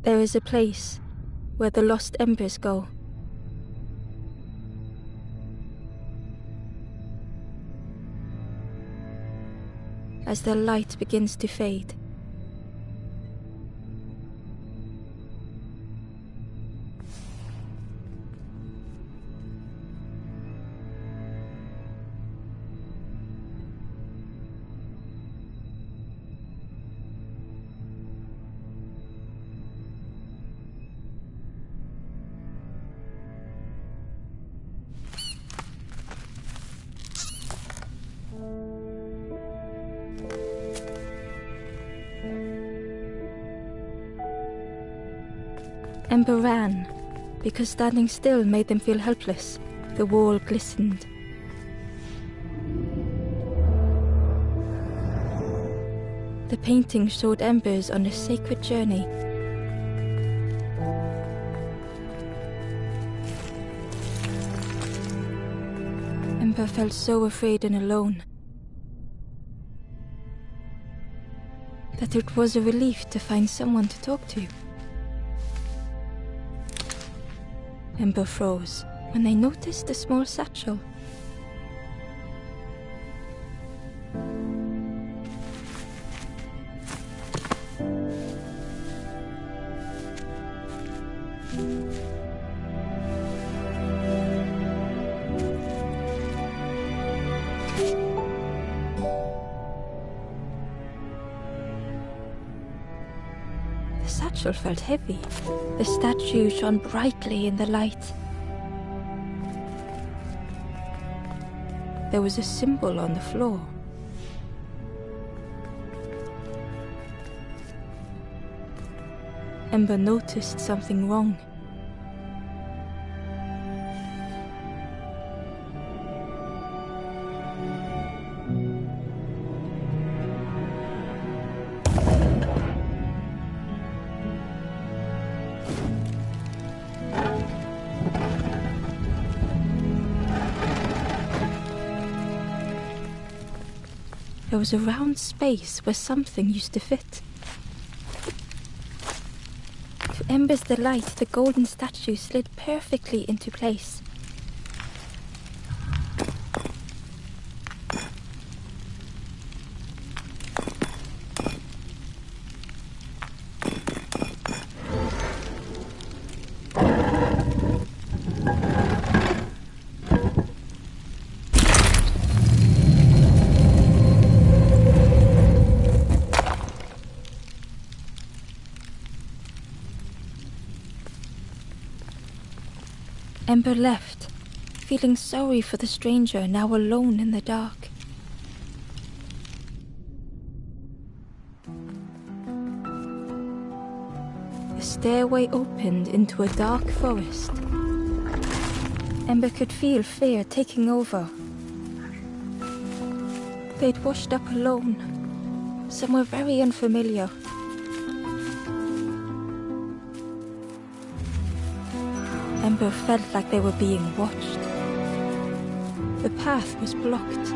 There is a place where the lost embers go. As their light begins to fade, Ember ran, because standing still made them feel helpless. The wall glistened. The painting showed embers on a sacred journey. Ember felt so afraid and alone that it was a relief to find someone to talk to. Ember froze when they noticed a small satchel. The satchel felt heavy. The statue shone brightly in the light. There was a symbol on the floor. Ember noticed something wrong. There was a round space where something used to fit. To Ember's delight, the golden statue slid perfectly into place. Ember left, feeling sorry for the stranger now alone in the dark. The stairway opened into a dark forest. Ember could feel fear taking over. They'd washed up alone, somewhere very unfamiliar. Ember felt like they were being watched. The path was blocked.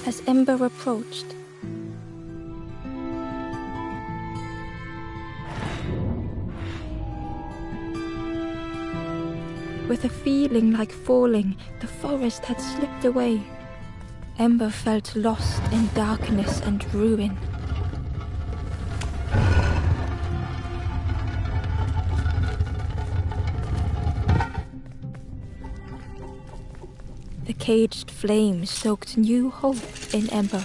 As Ember approached, with a feeling like falling, the forest had slipped away. Ember felt lost in darkness and ruin. The caged flame stoked new hope in Ember.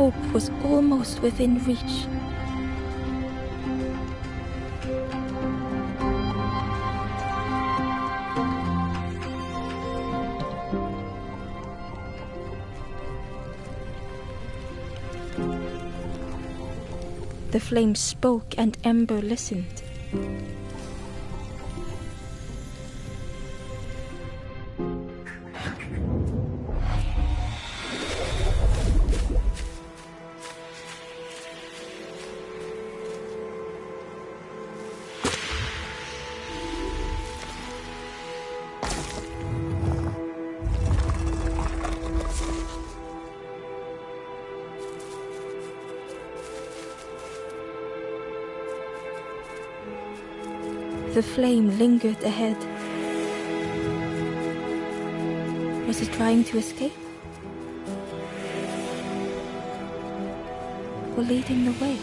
hope was almost within reach. The flame spoke and Ember listened. The flame lingered ahead. Was it trying to escape? Or leading the way?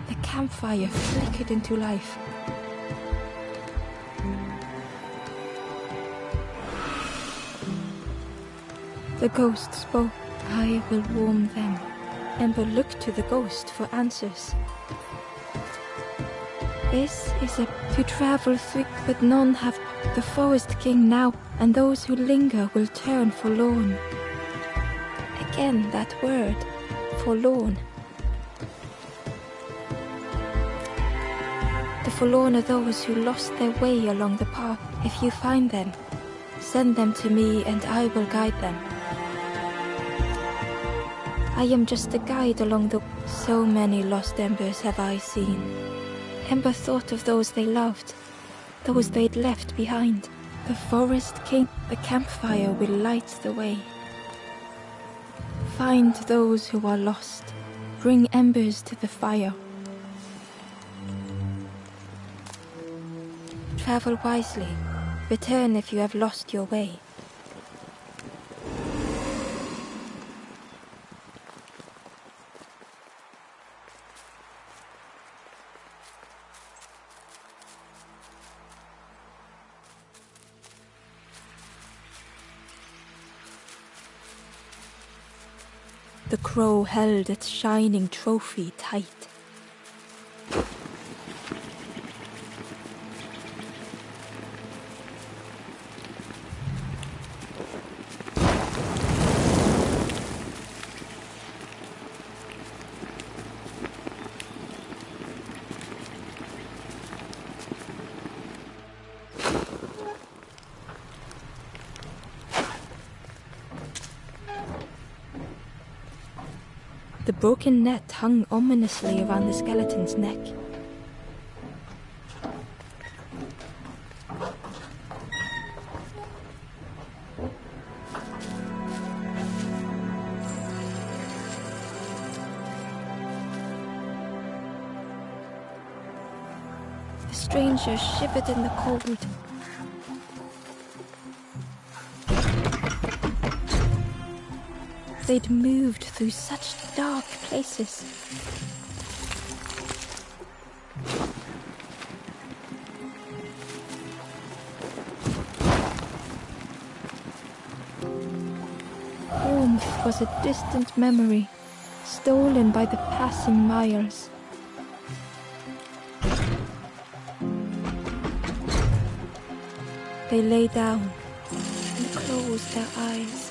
The campfire flickered into life. The ghost spoke. I will warm them. Ember looked to the ghost for answers. This is to travel through, but none have the Forest King now, and those who linger will turn forlorn. Again that word, forlorn. The forlorn are those who lost their way along the path. If you find them, send them to me and I will guide them. I am just a guide along the... So many lost embers have I seen. Ember thought of those they loved, those they'd left behind. The Forest King, the campfire will light the way. Find those who are lost. Bring embers to the fire. Travel wisely. Return if you have lost your way. The crow held its shining trophy tight. The broken net hung ominously around the skeleton's neck. The stranger shivered in the cold. They'd moved through such dark places. Warmth was a distant memory, stolen by the passing miles. They lay down and closed their eyes.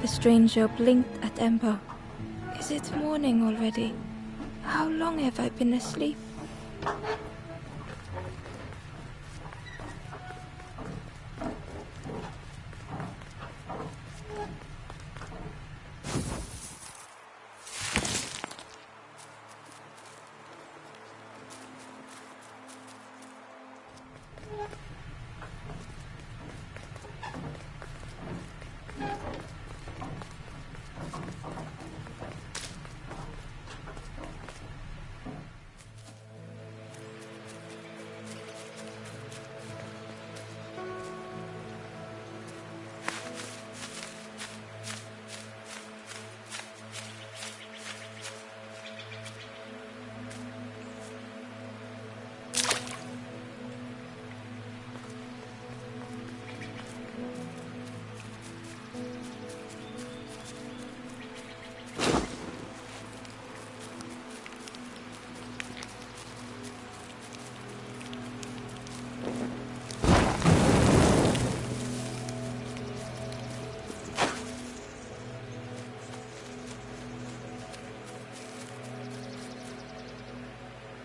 The stranger blinked at Ember. Is it morning already? How long have I been asleep?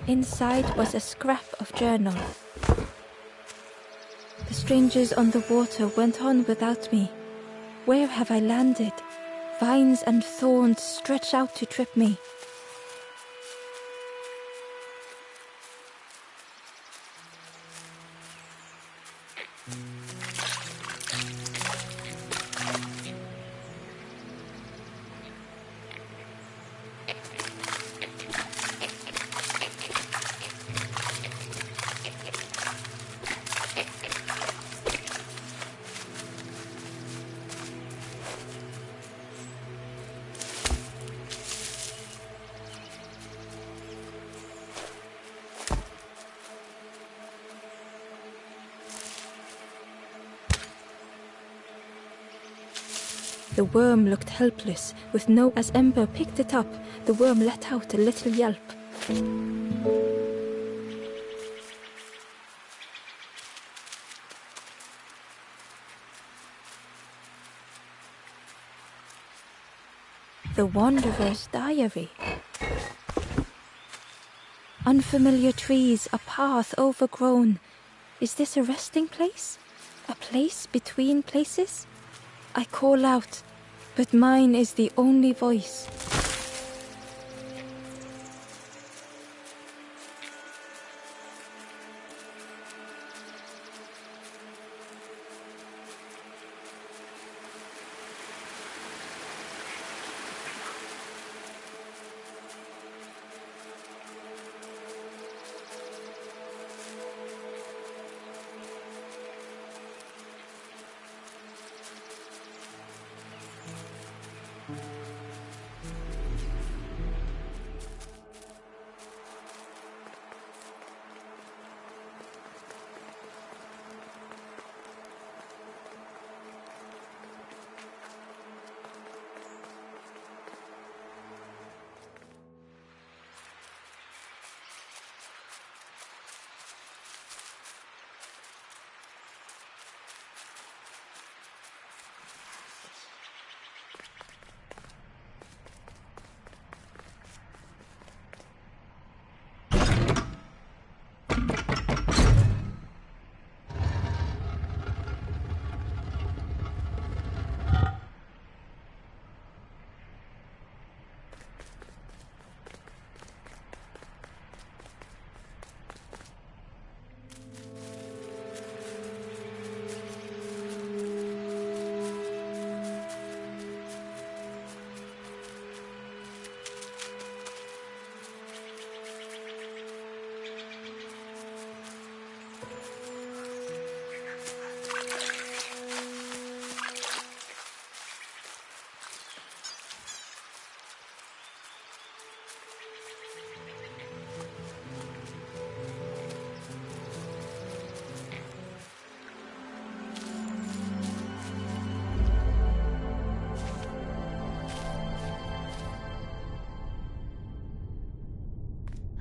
Inside was a scrap of journal. The strangers on the water went on without me. Where have I landed? Vines and thorns stretch out to trip me. The worm looked helpless, with no... As Ember picked it up, the worm let out a little yelp. The Wanderer's Diary. Unfamiliar trees, a path overgrown. Is this a resting place? A place between places? I call out, but mine is the only voice.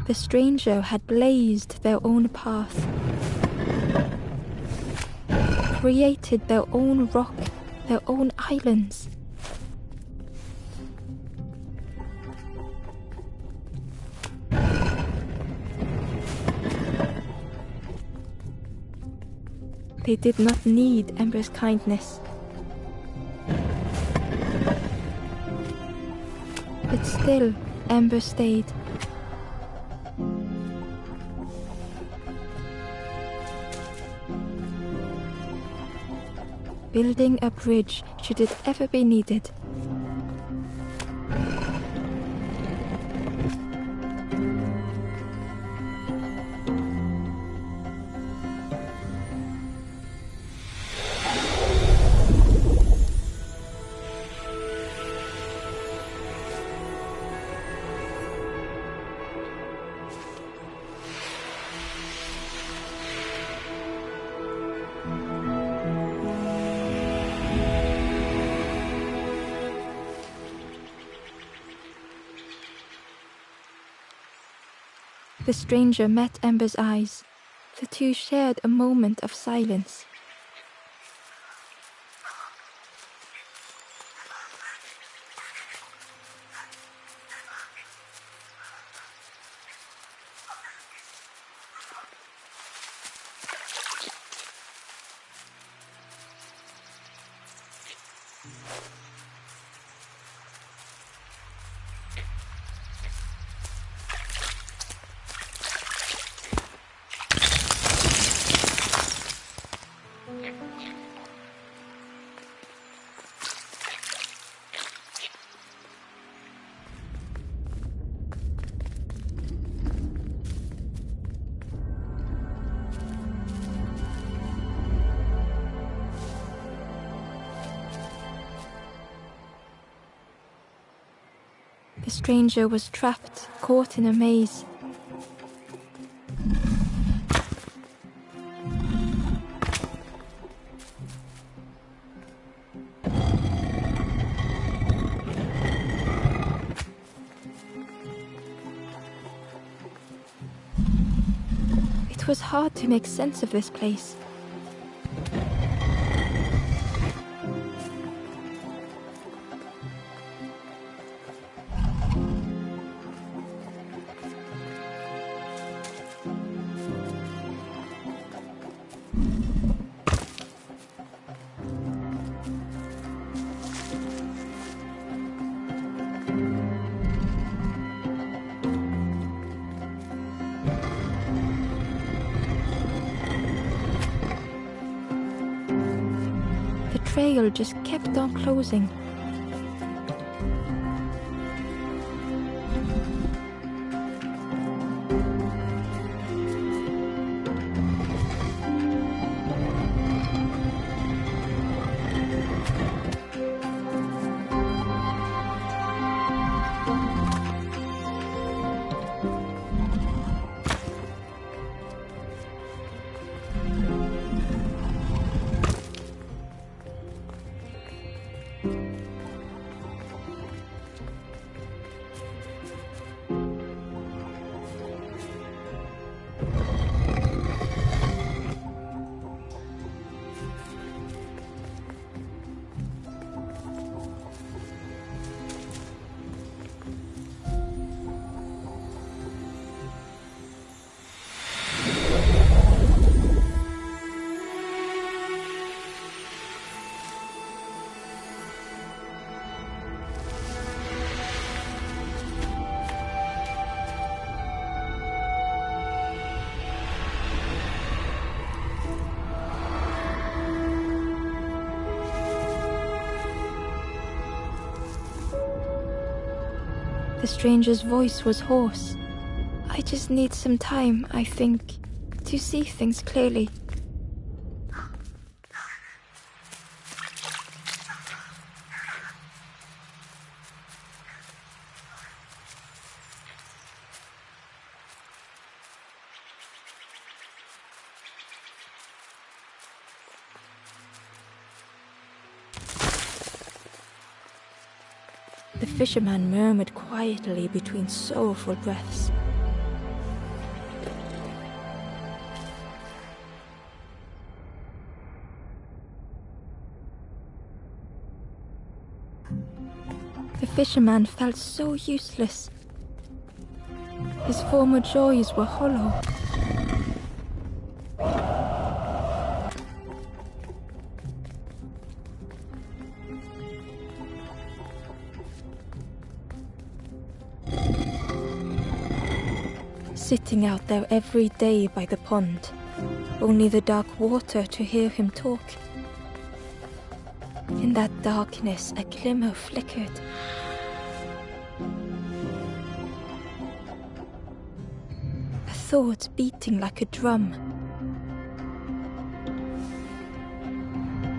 The stranger had blazed their own path, created their own rock, their own islands. They did not need Ember's kindness. But still, Ember stayed. Building a bridge should it ever be needed. The stranger met Ember's eyes. The two shared a moment of silence. The stranger was trapped, caught in a maze. It was hard to make sense of this place. The trail just kept on closing. The stranger's voice was hoarse. I just need some time, I think, to see things clearly. The fisherman murmured quietly between soulful breaths. The fisherman felt so useless. His former joys were hollow. sitting out there every day by the pond, only the dark water to hear him talk. In that darkness, a glimmer flickered. A thought beating like a drum.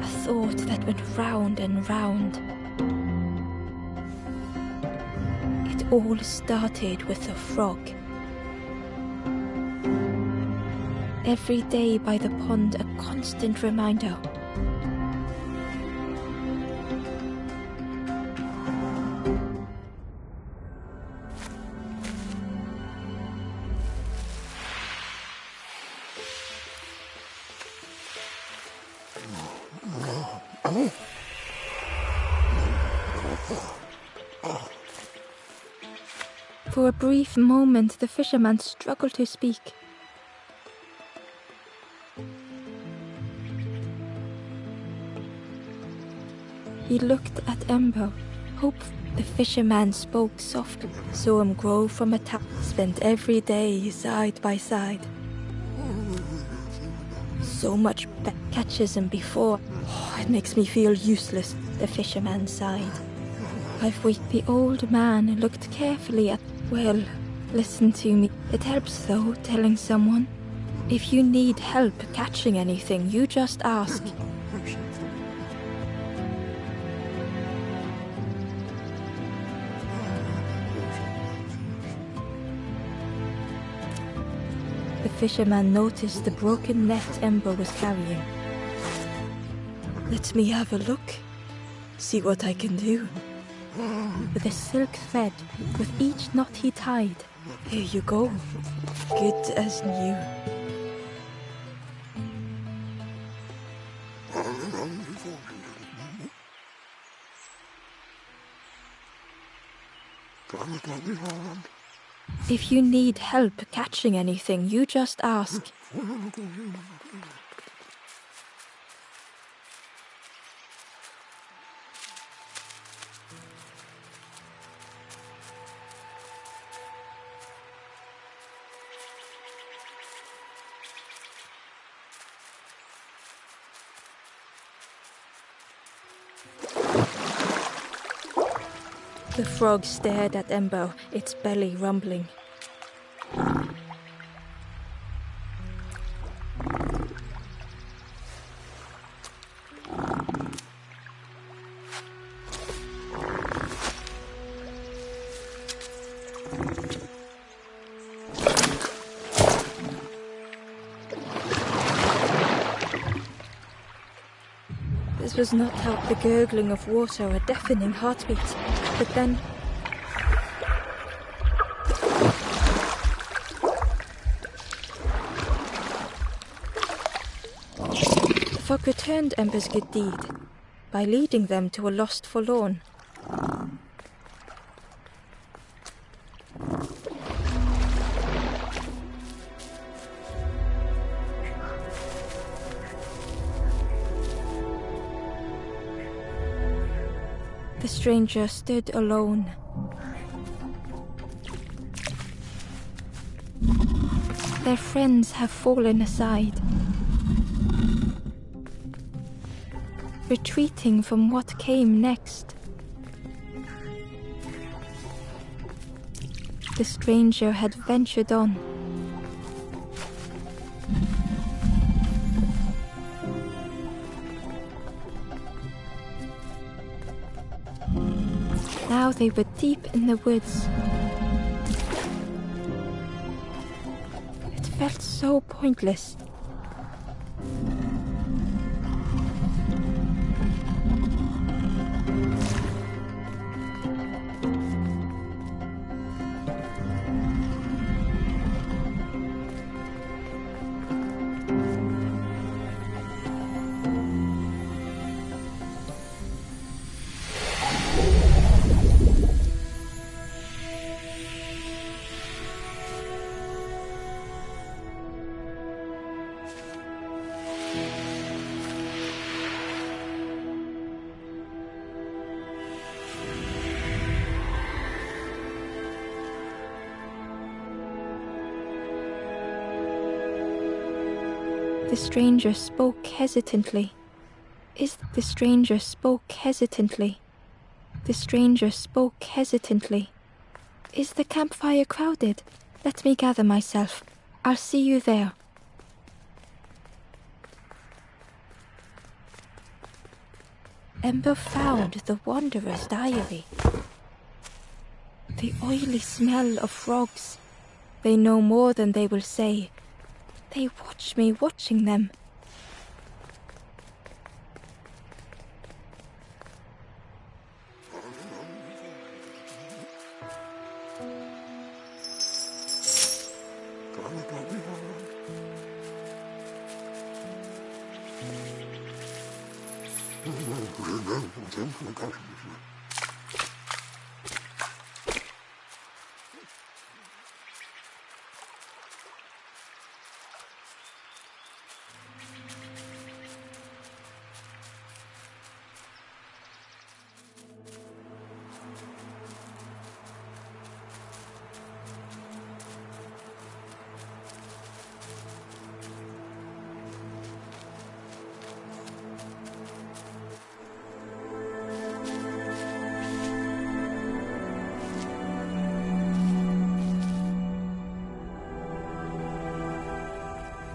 A thought that went round and round. It all started with a frog. Every day by the pond, a constant reminder. For a brief moment, the fisherman struggled to speak. He looked at Ember, hopeful. The fisherman spoke softly, saw him grow from a tap, spent every day side by side. So much better catches than before. Oh, it makes me feel useless, the fisherman sighed. I've waited. The old man looked carefully at. Well, listen to me. It helps though, telling someone. If you need help catching anything, you just ask. The fisherman noticed the broken net Ember was carrying. Let me have a look. See what I can do. With a silk thread, with each knot he tied. Here you go. Good as new. If you need help catching anything, you just ask. The frog stared at Ember, its belly rumbling. This was not how the gurgling of water, a deafening heartbeat. But then... the frog returned Ember's good deed by leading them to a lost forlorn. The stranger stood alone. Their friends have fallen aside, retreating from what came next. The stranger had ventured on. Now they were deep in the woods. It felt so pointless. The stranger spoke hesitantly. The stranger spoke hesitantly. The stranger spoke hesitantly. Is the campfire crowded? Let me gather myself. I'll see you there. Ember found the wanderer's diary. The oily smell of frogs. They know more than they will say. They watch me watching them.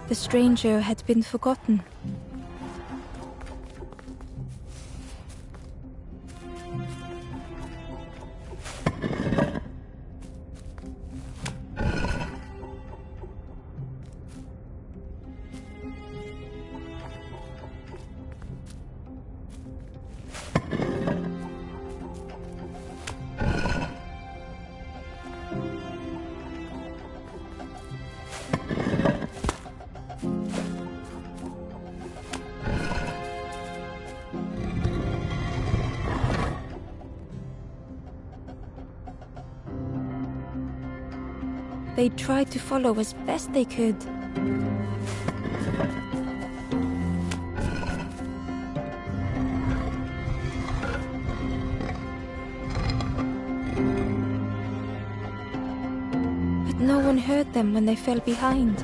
The stranger had been forgotten. They tried to follow as best they could. But no one heard them when they fell behind.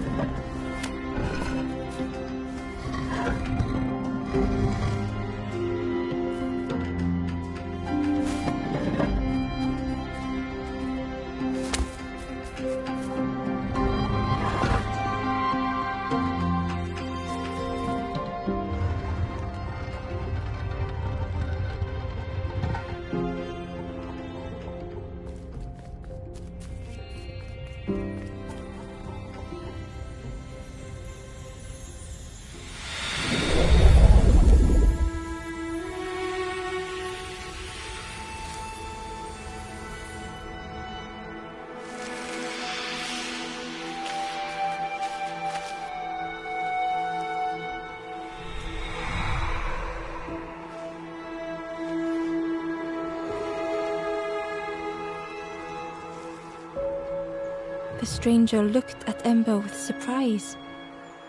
The stranger looked at Ember with surprise.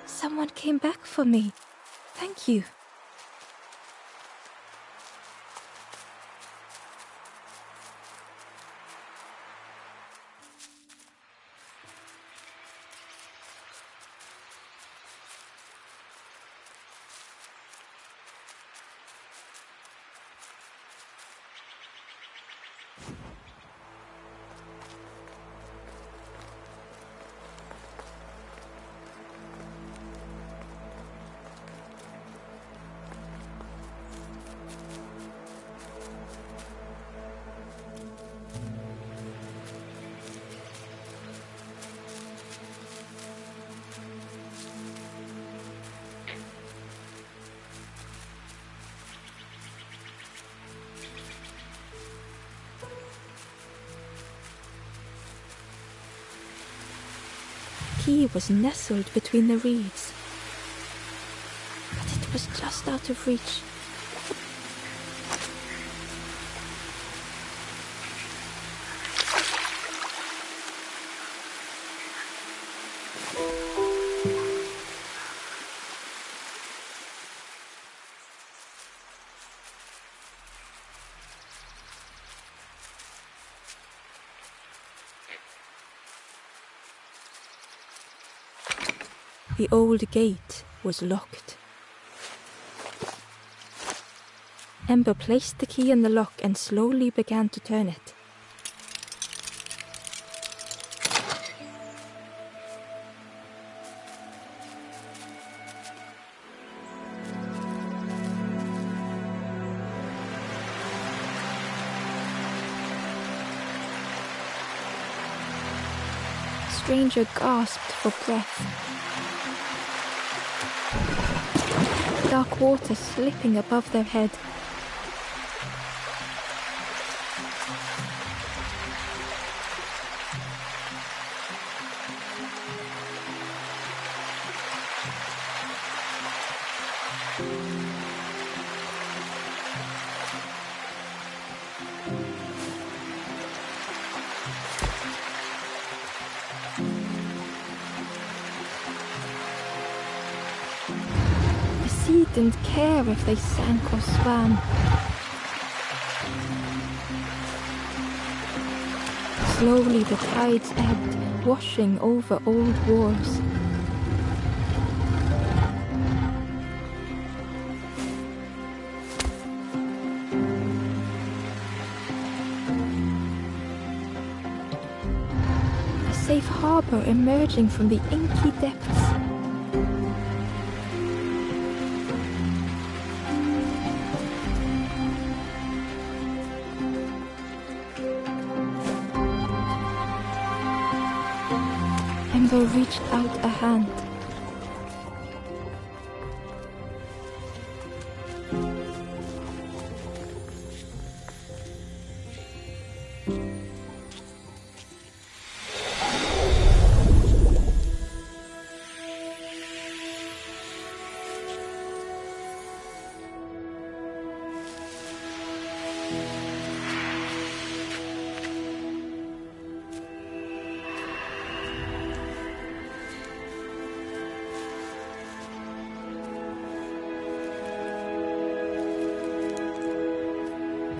Someone came back for me. Thank you. Key was nestled between the reeds, but it was just out of reach. The old gate was locked. Ember placed the key in the lock and slowly began to turn it. The stranger gasped for breath. Dark water slipping above their head. Didn't care if they sank or swam. Slowly the tides ebbed, washing over old walls. A safe harbor emerging from the inky depths. Ember reached out a hand.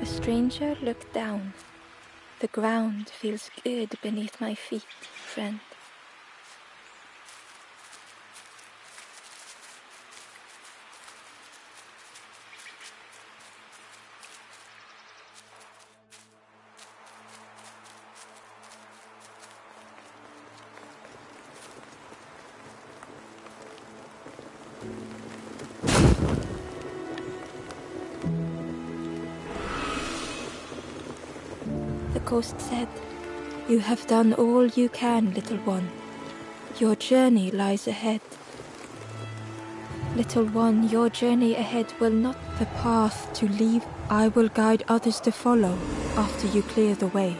The stranger looked down. The ground feels good beneath my feet, friend. The ghost said, "You have done all you can, little one. Your journey lies ahead. Little one, your journey ahead will not be the path to leave. I will guide others to follow after you clear the way."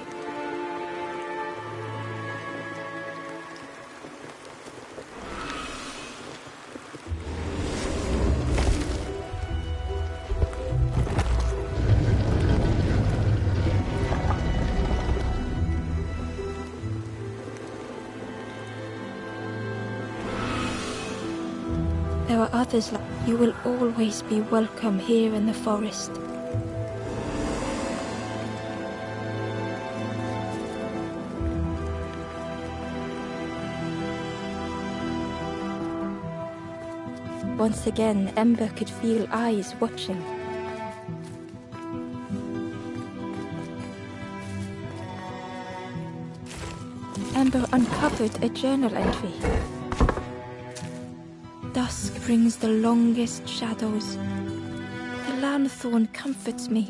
There are others like you. Will always be welcome here in the forest. Once again, Ember could feel eyes watching. Ember uncovered a journal entry. Dusk brings the longest shadows. The lanthorn comforts me.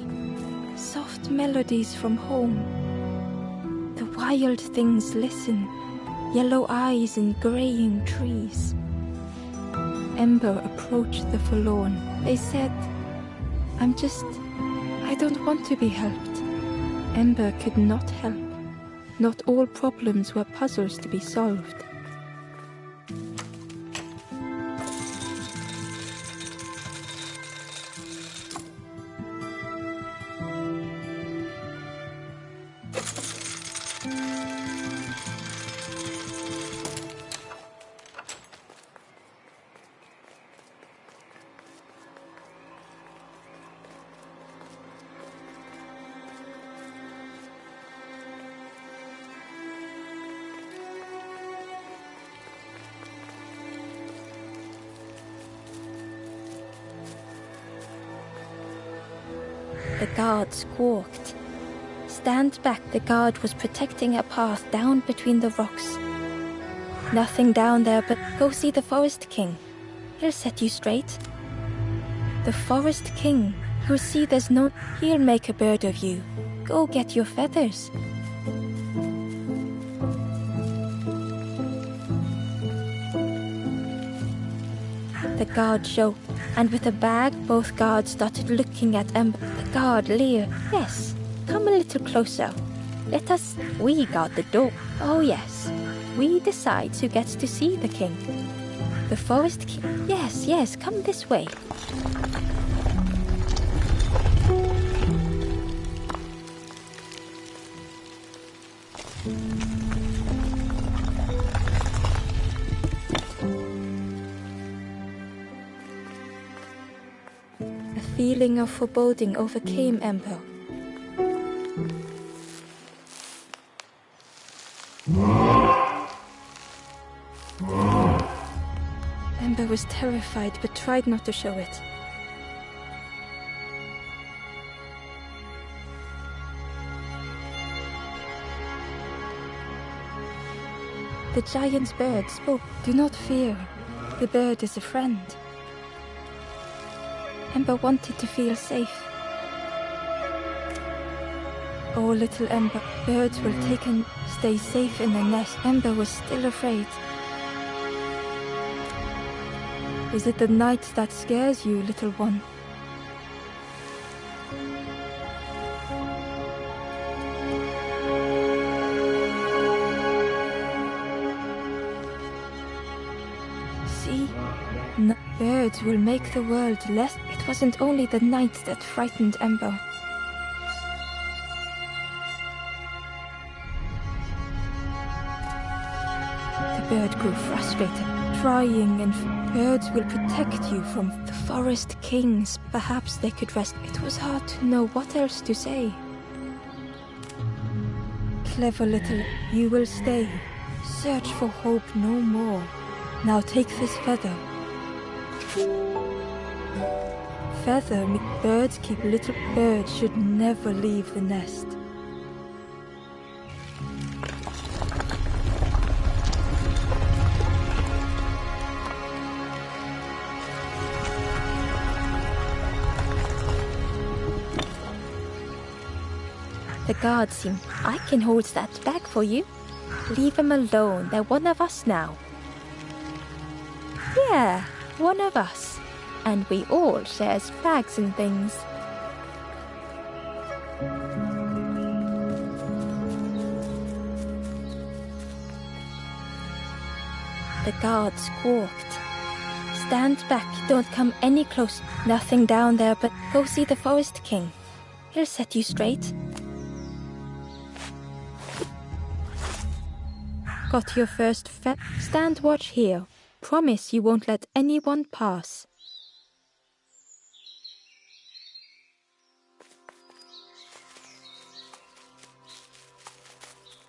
Soft melodies from home. The wild things listen. Yellow eyes in graying trees. Ember approached the forlorn. They said, I don't want to be helped." Ember could not help. Not all problems were puzzles to be solved. The guard squawked. Stand back, the guard was protecting a path down between the rocks. Nothing down there, but go see the Forest King. He'll set you straight. The Forest King, you'll see there's no... He'll make a bird of you. Go get your feathers. The guard joked, and with a bag, both guards started looking at Ember. The guard leered. Yes, come a little closer. Let us... We guard the door. Oh yes, we decide who gets to see the king. The Forest King... Yes, come this way. A feeling of foreboding overcame Ember. Ember was terrified but tried not to show it. The giant's bird spoke. Do not fear. The bird is a friend. Ember wanted to feel safe. Oh, little Ember, birds will take and stay safe in the nest. Ember was still afraid. Is it the night that scares you, little one? See? No, birds will make the world less. It wasn't only the night that frightened Ember. The bird grew frustrated, trying, and birds will protect you from the Forest Kings. Perhaps they could rest. It was hard to know what else to say. Clever little, you will stay. Search for hope no more. Now take this feather. Feather, birds keep little. Birds should never leave the nest. The guard seemed... I can hold that bag for you. Leave them alone. They're one of us now. Yeah, one of us. And we all shares bags and things. The guard squawked. Stand back, don't come any close. Nothing down there, but go see the Forest King. He'll set you straight. Got your first stand watch here. Promise you won't let anyone pass.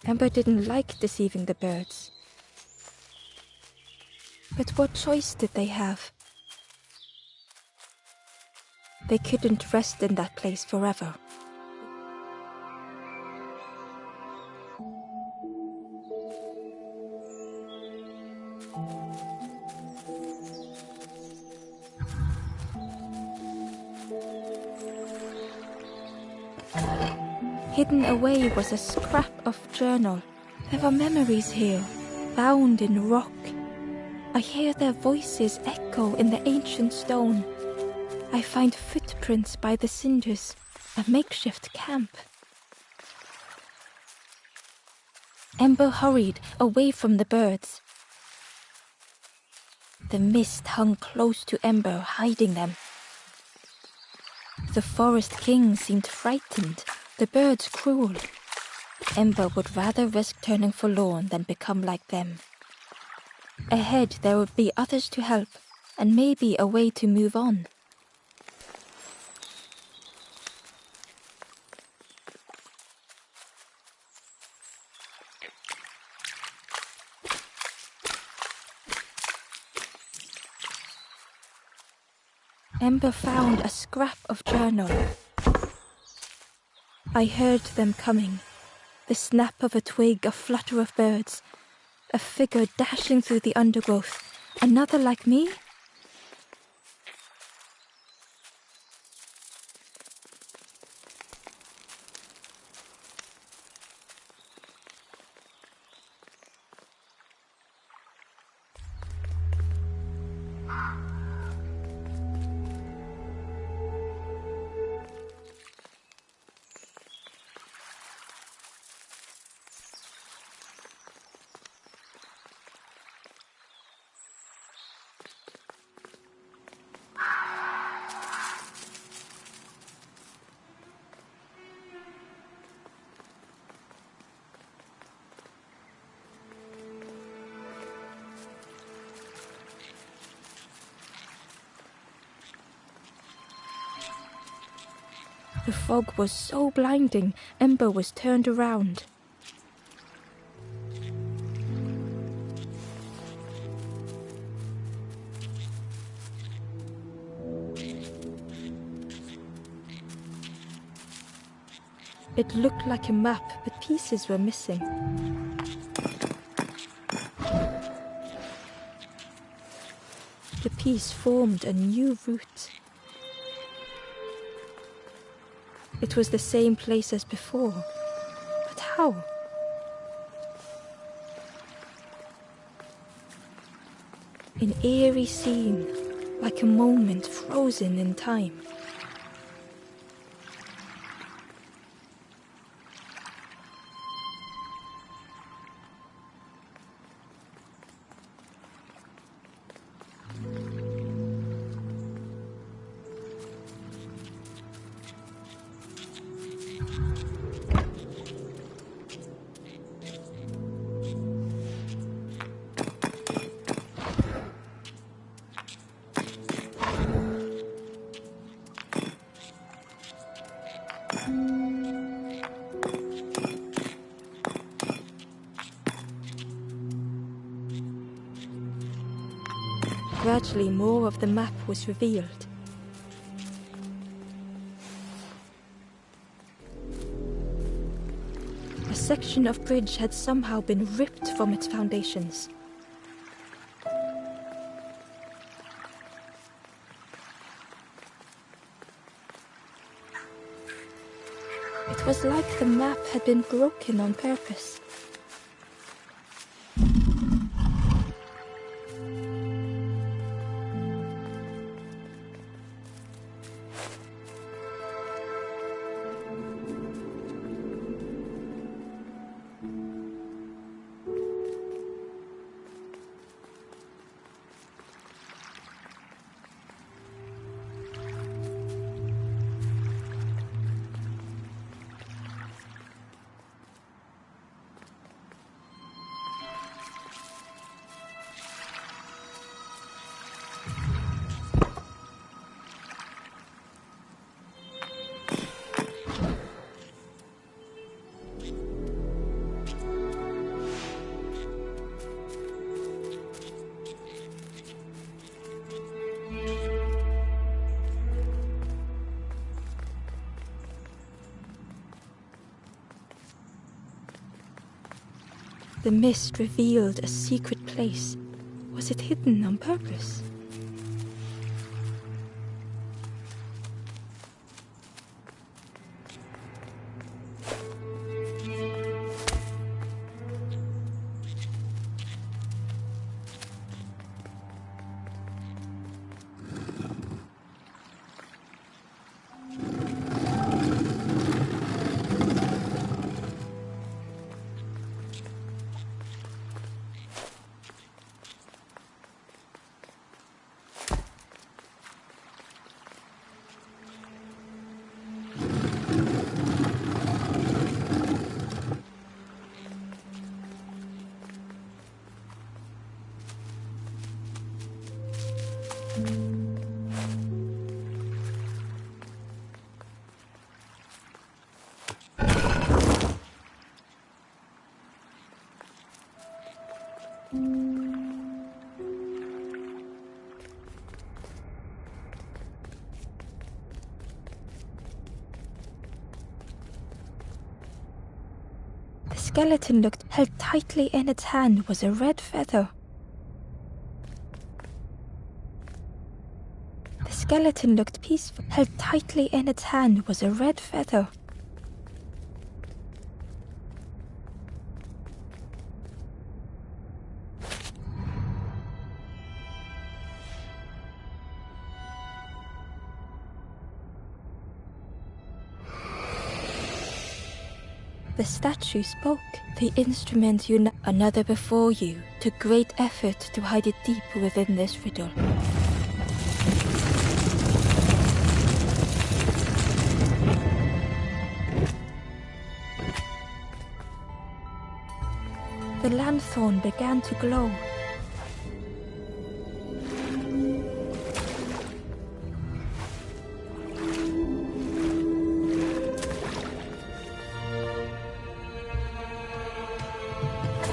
Ember didn't like deceiving the birds. But what choice did they have? They couldn't rest in that place forever. Hidden away was a scrap of journal. There were memories here, bound in rock. I hear their voices echo in the ancient stone. I find footprints by the cinders, a makeshift camp. Ember hurried away from the birds. The mist hung close to Ember, hiding them. The Forest King seemed frightened. The birds cruel. Ember would rather risk turning forlorn than become like them. Ahead there would be others to help, and maybe a way to move on. Ember found a scrap of journal. I heard them coming. The snap of a twig, a flutter of birds. A figure dashing through the undergrowth. Another like me? The fog was so blinding, Ember was turned around. It looked like a map, but pieces were missing. The piece formed a new route. It was the same place as before. But how? An eerie scene, like a moment frozen in time. Gradually, more of the map was revealed. A section of bridge had somehow been ripped from its foundations. It was like the map had been broken on purpose. The mist revealed a secret place. Was it hidden on purpose? skeleton looked held tightly in its hand was a red feather. The skeleton looked peaceful. Held tightly in its hand was a red feather. The statue spoke. The instrument another before you took great effort to hide it deep within this riddle. The lanthorn began to glow.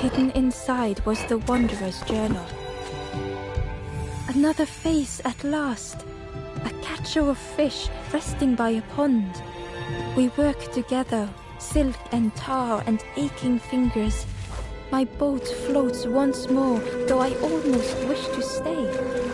Hidden inside was the wanderer's journal. Another face at last, a catcher of fish resting by a pond. We work together, silk and tar and aching fingers. My boat floats once more, though I almost wish to stay.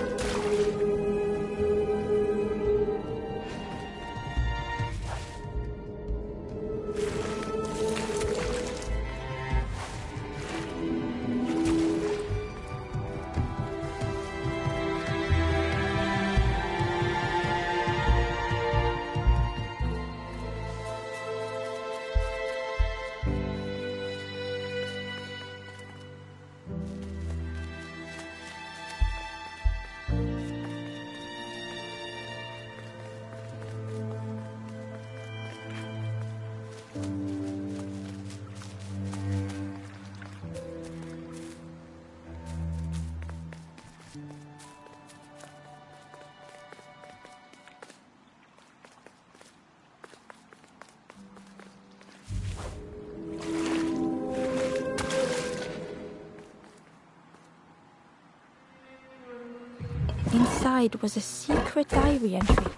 Inside was a secret diary entry.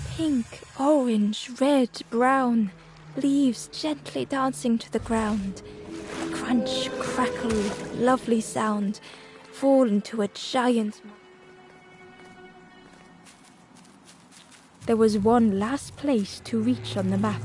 Pink, orange, red, brown, leaves gently dancing to the ground. Crunch, crackle, lovely sound, fall into a giant... There was one last place to reach on the map.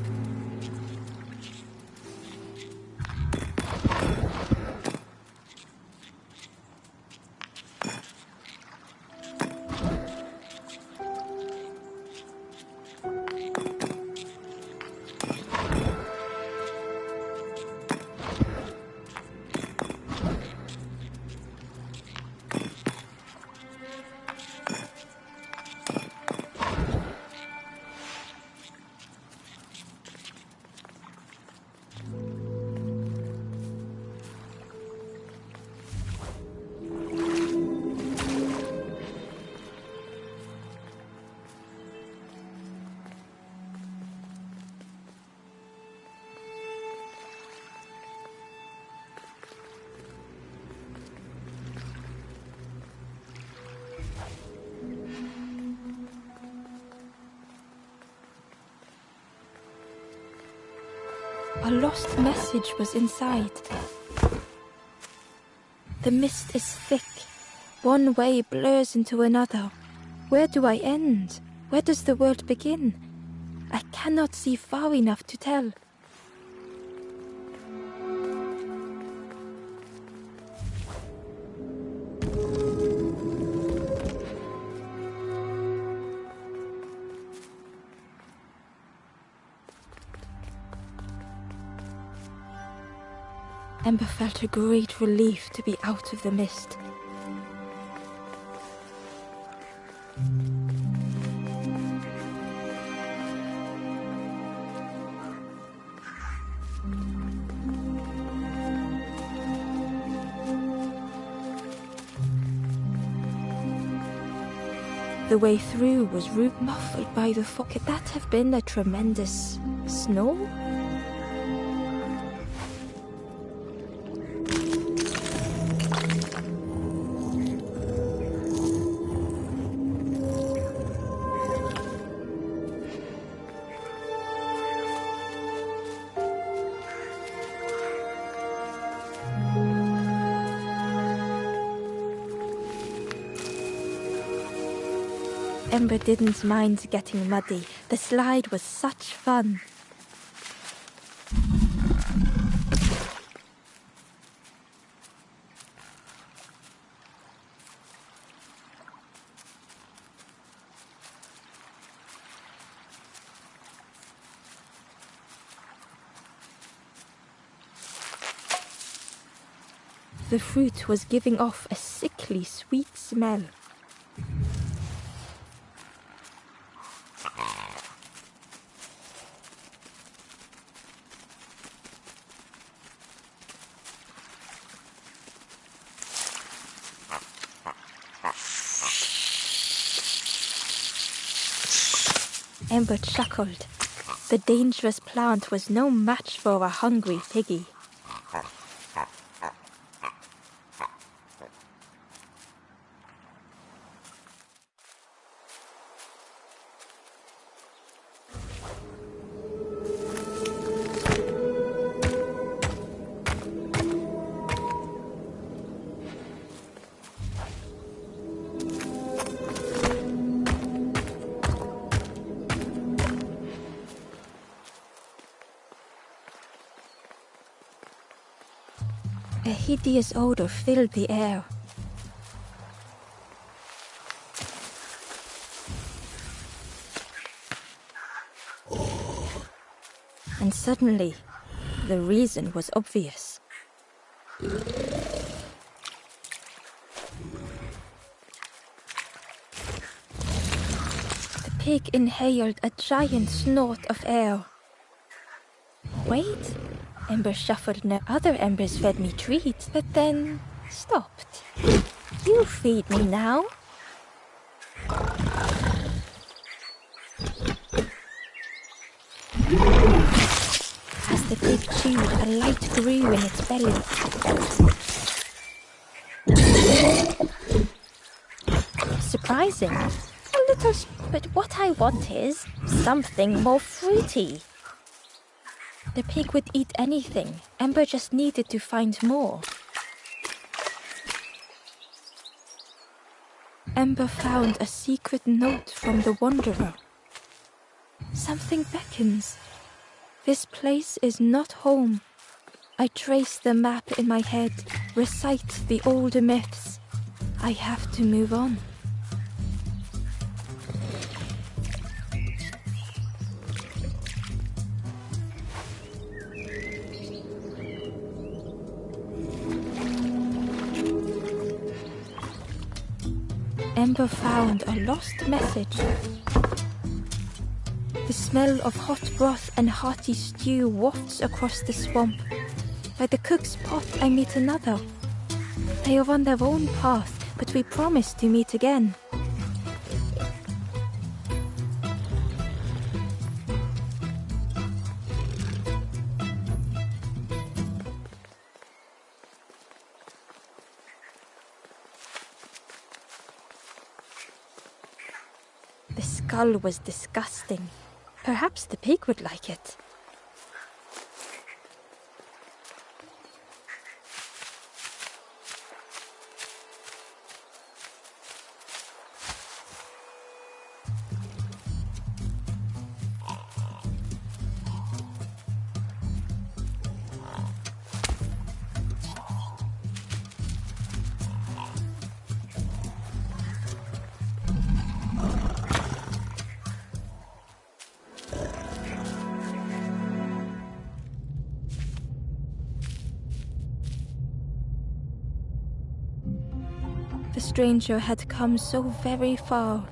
A lost message was inside. The mist is thick. One way blurs into another. Where do I end? Where does the world begin? I cannot see far enough to tell. Ember felt a great relief to be out of the mist. The way through was muffled by the fog. Could that have been a tremendous snow? Ember didn't mind getting muddy. The slide was such fun. The fruit was giving off a sickly sweet smell. Ember chuckled. The dangerous plant was no match for a hungry piggy. A hideous odor filled the air. And suddenly, the reason was obvious. The pig inhaled a giant snort of air. Wait! Ember shuffled and other embers fed me treats, but then stopped. You feed me now. As the pig chewed, a light grew in its belly. Surprising. A little, but what I want is something more fruity. The pig would eat anything. Ember just needed to find more. Ember found a secret note from the Wanderer. Something beckons. This place is not home. I trace the map in my head, recite the older myths. I have to move on. Ember found a lost message. The smell of hot broth and hearty stew wafts across the swamp. By the cook's pot I meet another. They are on their own path, but we promise to meet again. The skull was disgusting. Perhaps the pig would like it. The stranger had come so very far.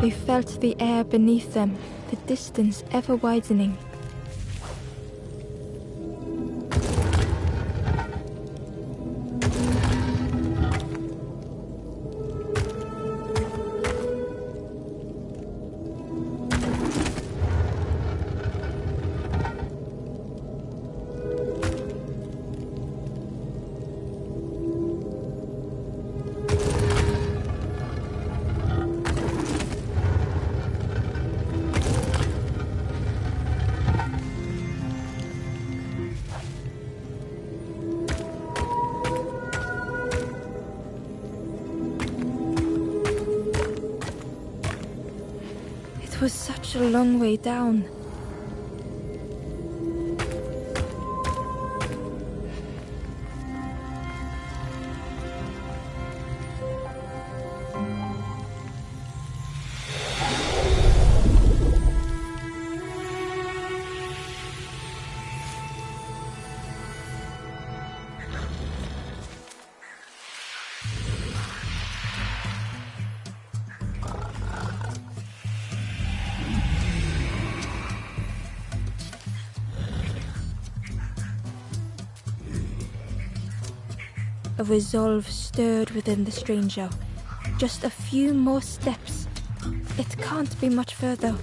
They felt the air beneath them, the distance ever widening. It was such a long way down. A resolve stirred within the stranger. Just a few more steps. It can't be much further.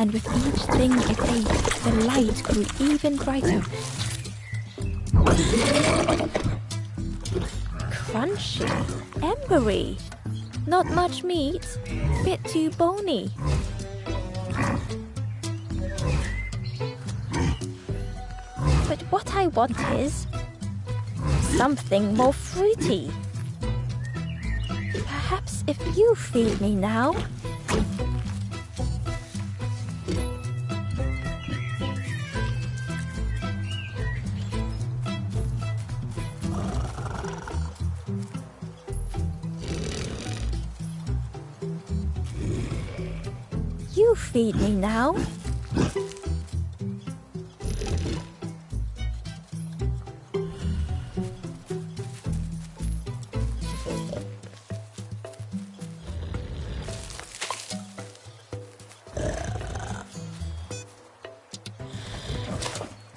And with each thing it ate, the light grew even brighter. Crunchy, embery, not much meat, bit too bony. But what I want is something more fruity. Perhaps if you feed me now. You feed me now.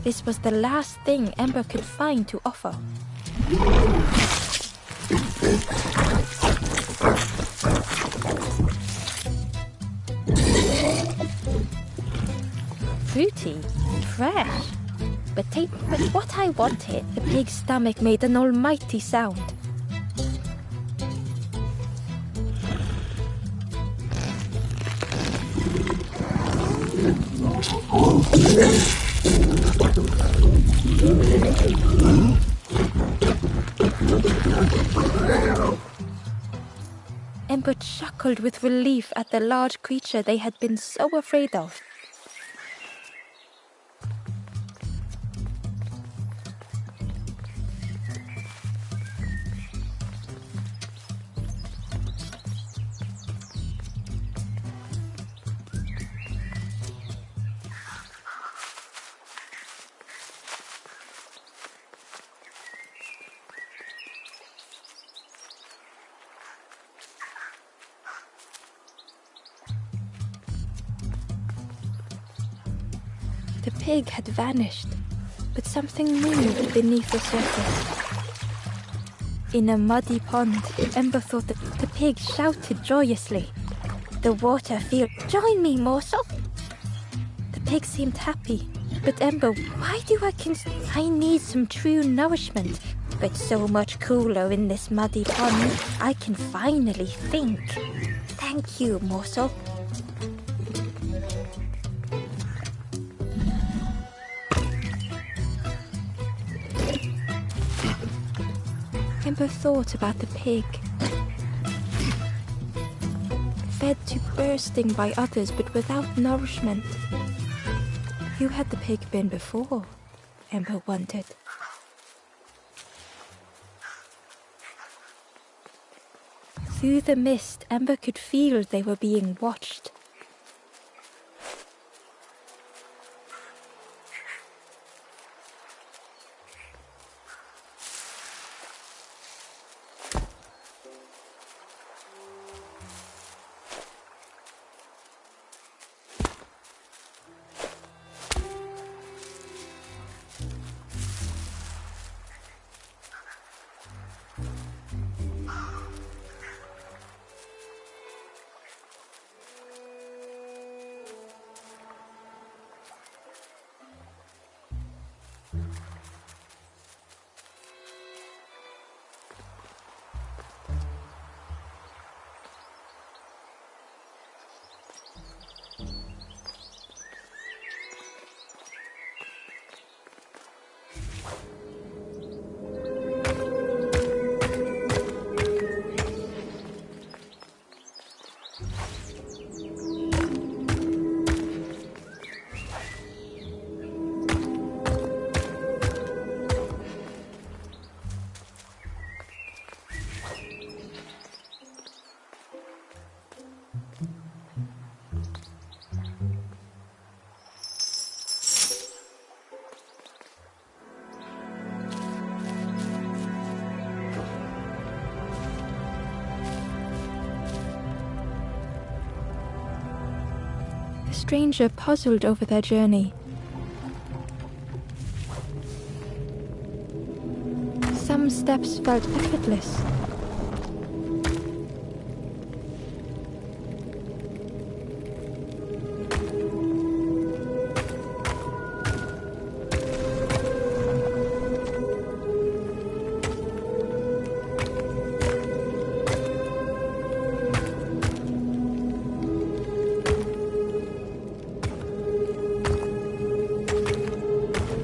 This was the last thing Ember could find to offer. Fruity, fresh, but what I wanted, the pig's stomach made an almighty sound. Ember chuckled with relief at the large creature they had been so afraid of. The pig had vanished, but something moved beneath the surface. In a muddy pond, Ember thought that the pig shouted joyously. The water filled. Join me, morsel! The pig seemed happy, but Ember, why do I need some true nourishment, but so much cooler in this muddy pond, I can finally think. Thank you, morsel. Ember thought about the pig. Fed to bursting by others, but without nourishment. Who had the pig been before? Ember wondered. Through the mist, Ember could feel they were being watched. The stranger puzzled over their journey. Some steps felt effortless.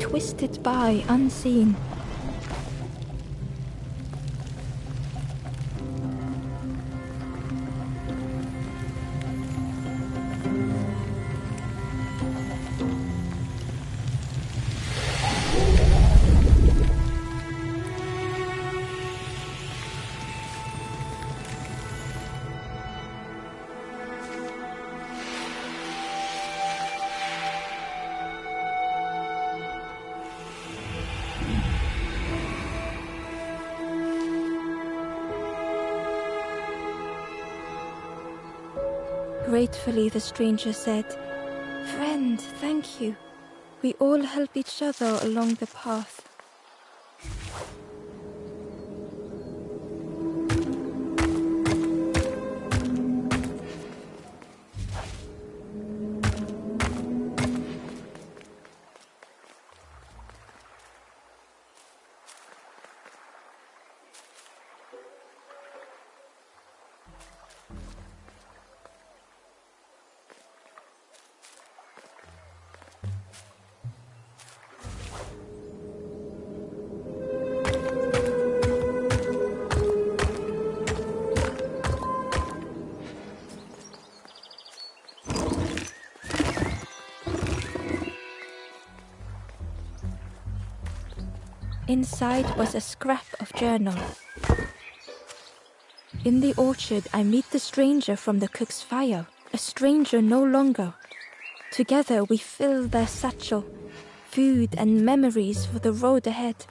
Twisted by unseen. Gratefully, the stranger said, "Friend, thank you. We all help each other along the path." Inside was a scrap of journal. In the orchard, I meet the stranger from the cook's fire, a stranger no longer. Together we fill their satchel, food and memories for the road ahead.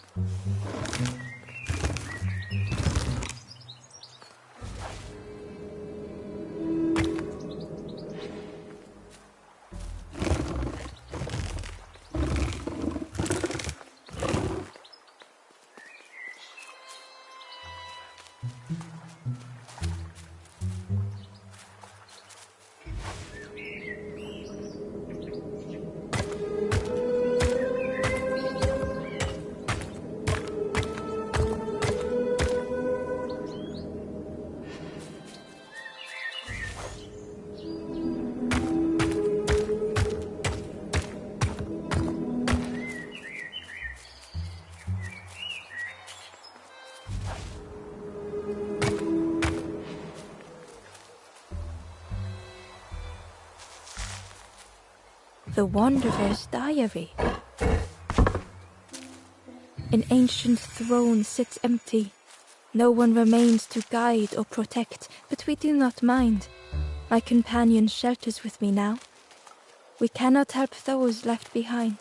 The Wanderer's Diary. An ancient throne sits empty. No one remains to guide or protect, but we do not mind. My companion shelters with me now. We cannot help those left behind.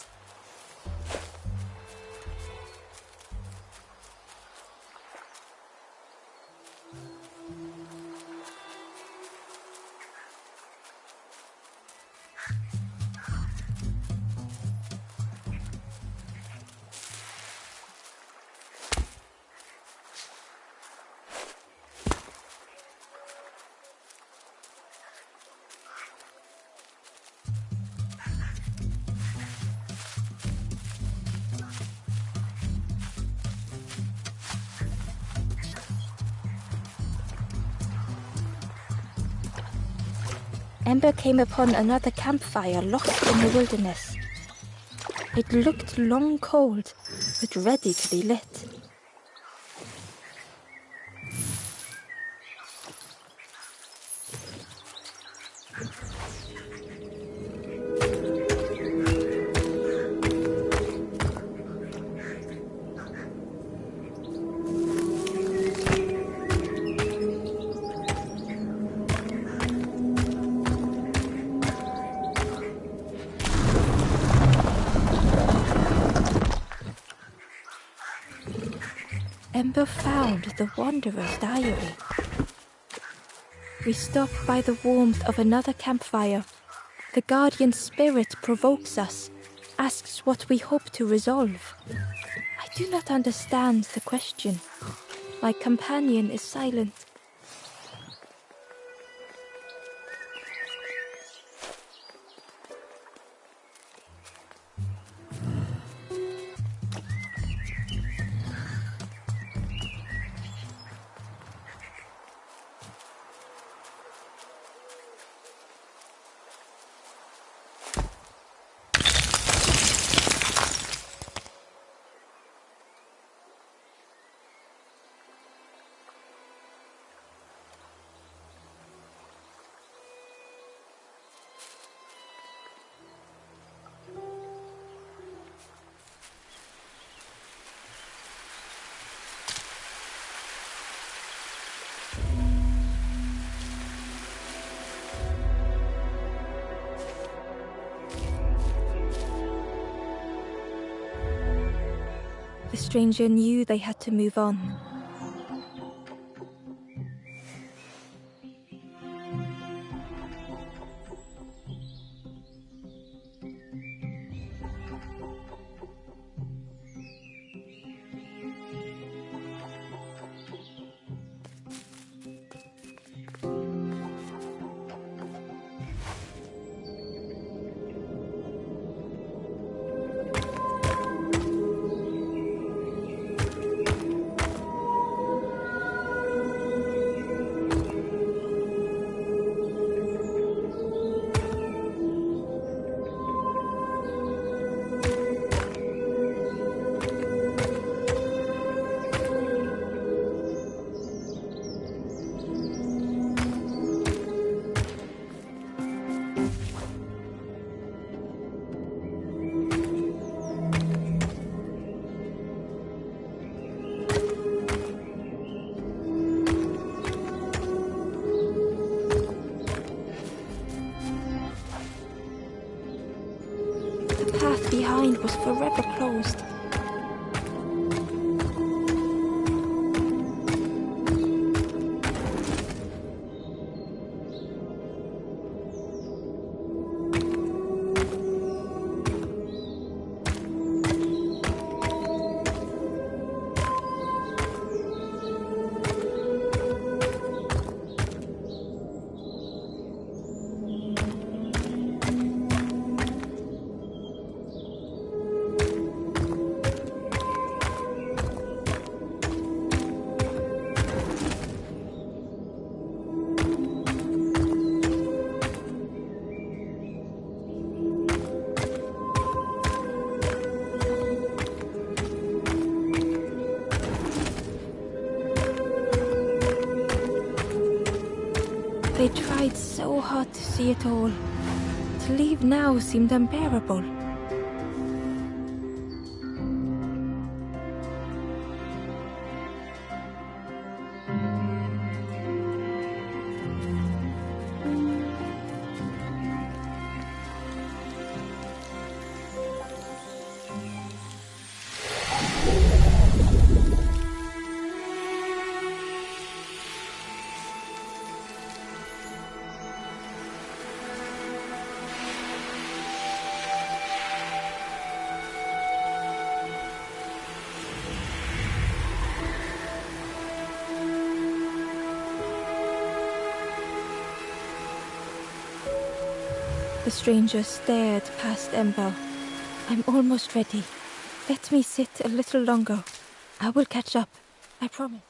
Ember came upon another campfire lost in the wilderness. It looked long cold, but ready to be lit. Ember found the Wanderer's Diary. We stop by the warmth of another campfire. The guardian spirit provokes us, asks what we hope to resolve. I do not understand the question. My companion is silent. The stranger knew they had to move on. The path behind was forever closed. They tried so hard to see it all, to To leave now seemed unbearable. The stranger stared past Ember. I'm almost ready. Let me sit a little longer. I will catch up. I promise.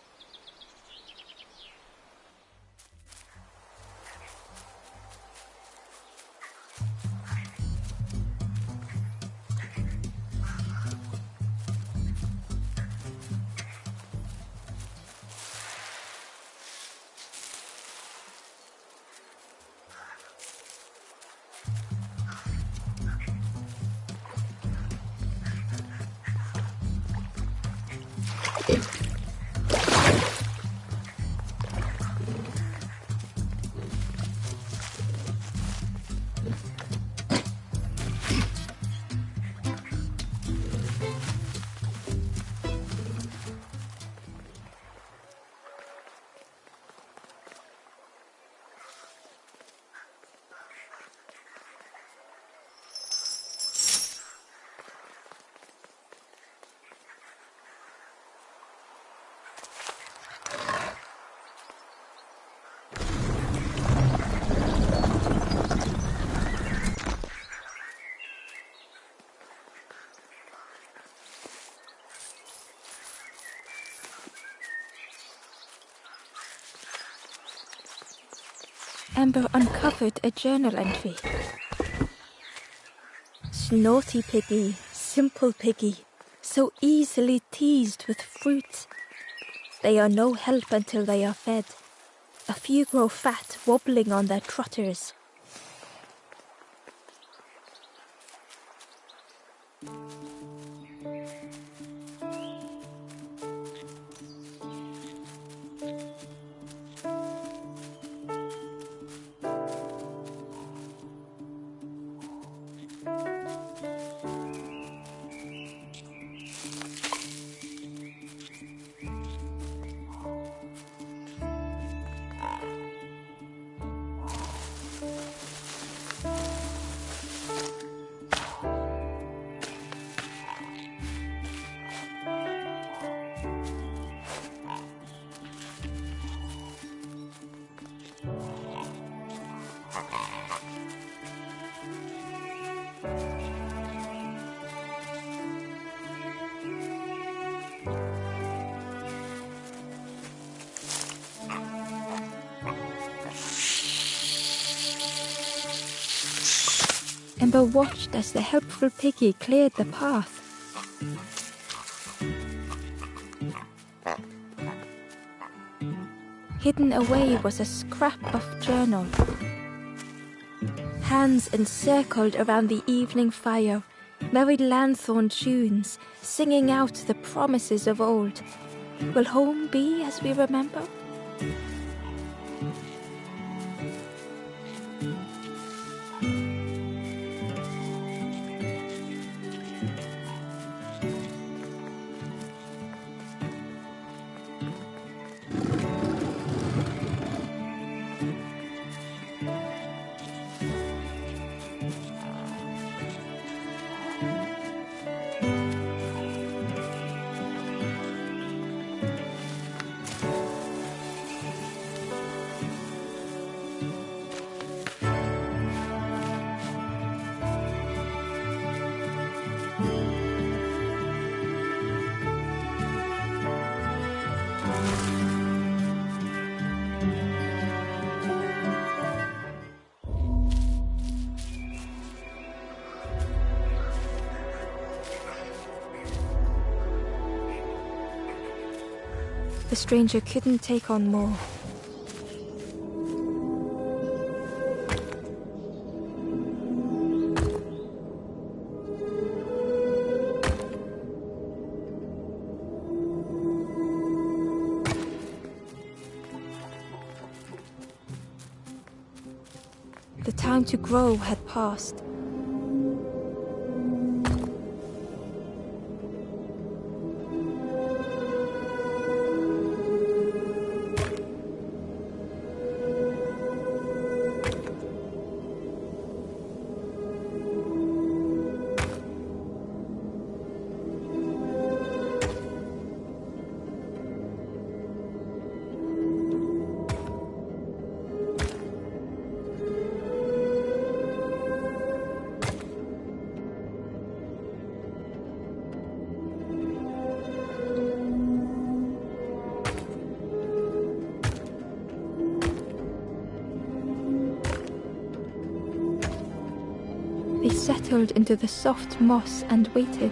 Ember uncovered a journal entry. Snotty piggy, simple piggy, so easily teased with fruit. They are no help until they are fed. A few grow fat, wobbling on their trotters. Ember watched as the helpful piggy cleared the path. Hidden away was a scrap of journal. Hands encircled around the evening fire, merry lanthorn tunes, singing out the promises of old. Will home be as we remember? The stranger couldn't take on more. The time to grow had passed. They settled into the soft moss and waited.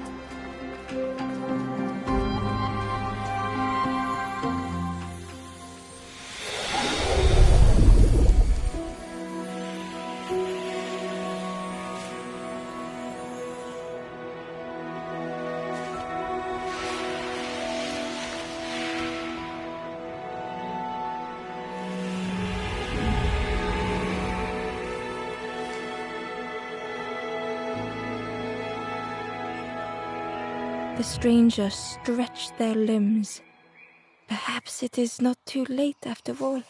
The strangers stretched their limbs. Perhaps it is not too late after all.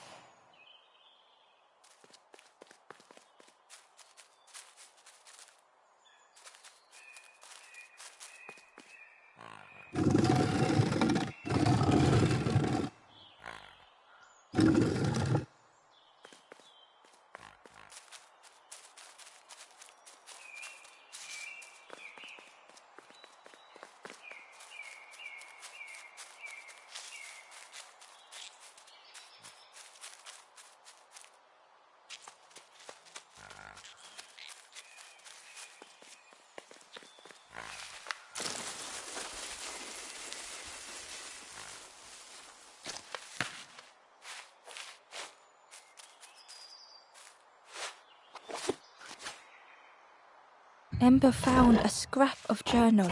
Ember found a scrap of journal.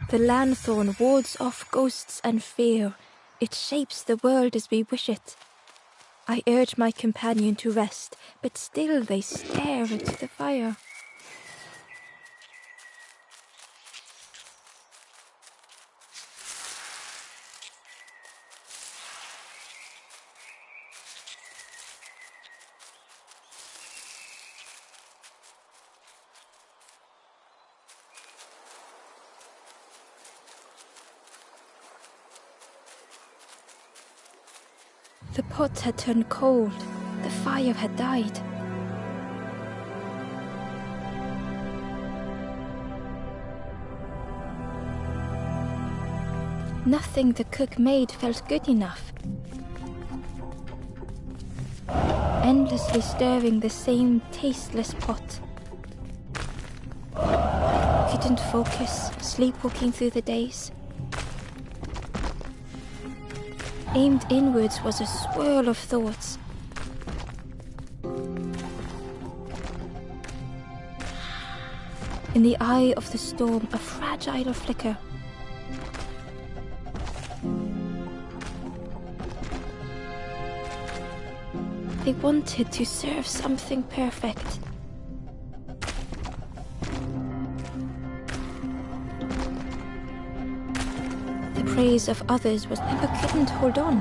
The lanthorn wards off ghosts and fear. It shapes the world as we wish it. I urge my companion to rest, but still they stare into the fire. The pot had turned cold. The fire had died. Nothing the cook made felt good enough. Endlessly stirring the same tasteless pot. Couldn't focus, sleepwalking through the days. Aimed inwards was a swirl of thoughts. In the eye of the storm, a fragile flicker. They wanted to serve something perfect. The praise of others was never couldn't hold on.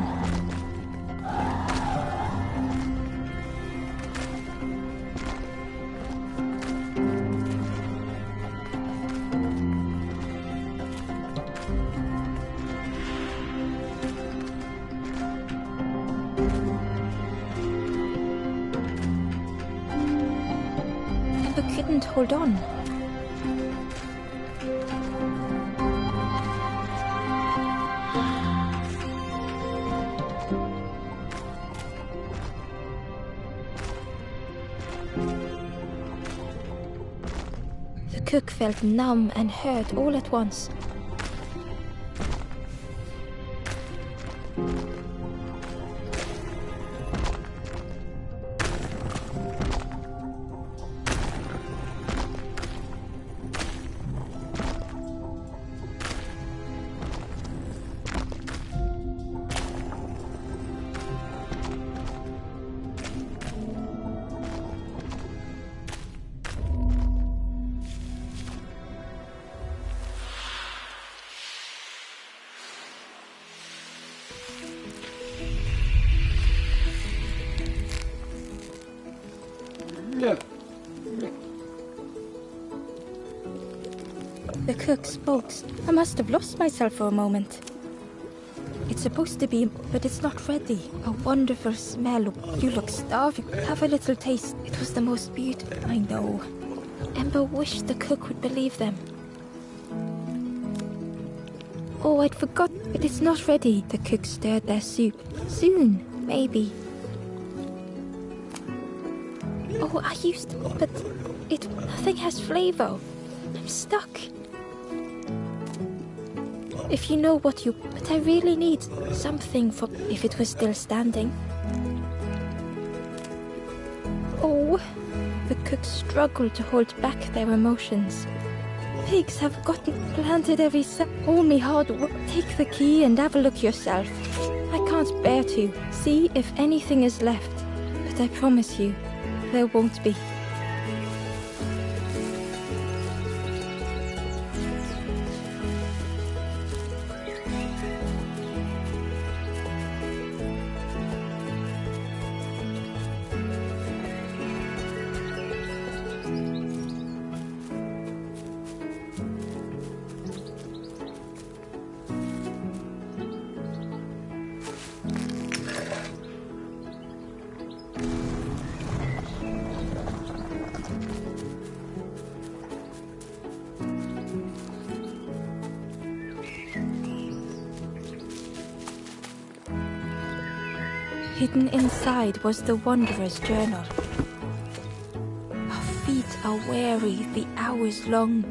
Couldn't hold on. The cook felt numb and hurt all at once. The cook spoke. I must have lost myself for a moment. It's supposed to be, but it's not ready. A wonderful smell. You look starving. Have a little taste. It was the most beautiful. I know. Ember wished the cook would believe them. Oh, I'd forgot. But it's not ready. The cook stirred their soup. Soon, maybe. Oh, I used... But nothing has flavor. I'm stuck. If you know what you... But I really need something for... If it was still standing. Oh. The cook struggled to hold back their emotions. Pigs have planted every only hard work. Take the key and have a look yourself. I can't bear to. See if anything is left. But I promise you, there won't be. Hidden inside was the Wanderer's journal. Our feet are weary, the hours long.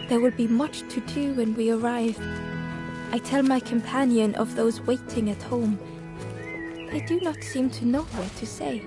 There will be much to do when we arrive. I tell my companion of those waiting at home. They do not seem to know what to say.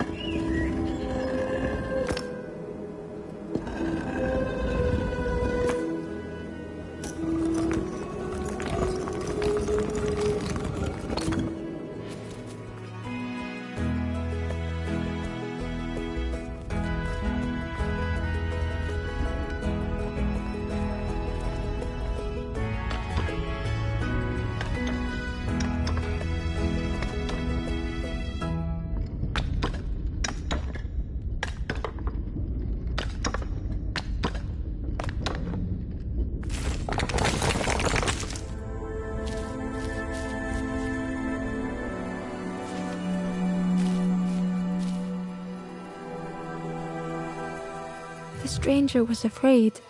The stranger was afraid.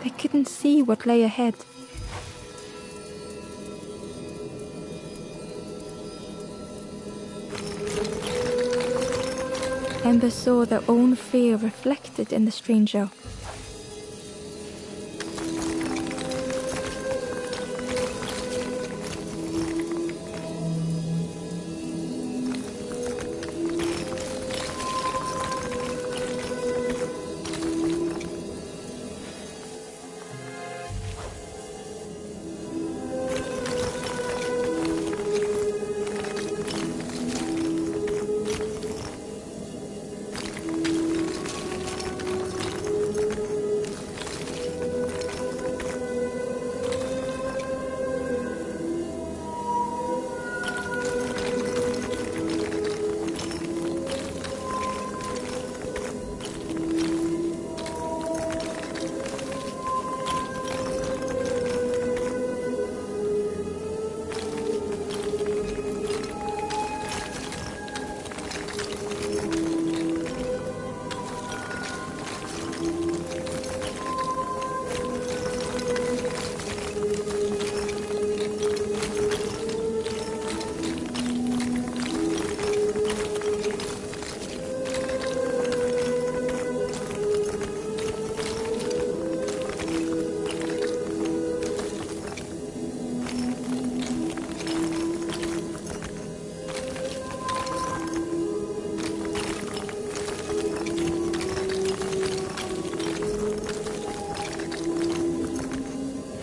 They couldn't see what lay ahead. Ember saw their own fear reflected in the stranger.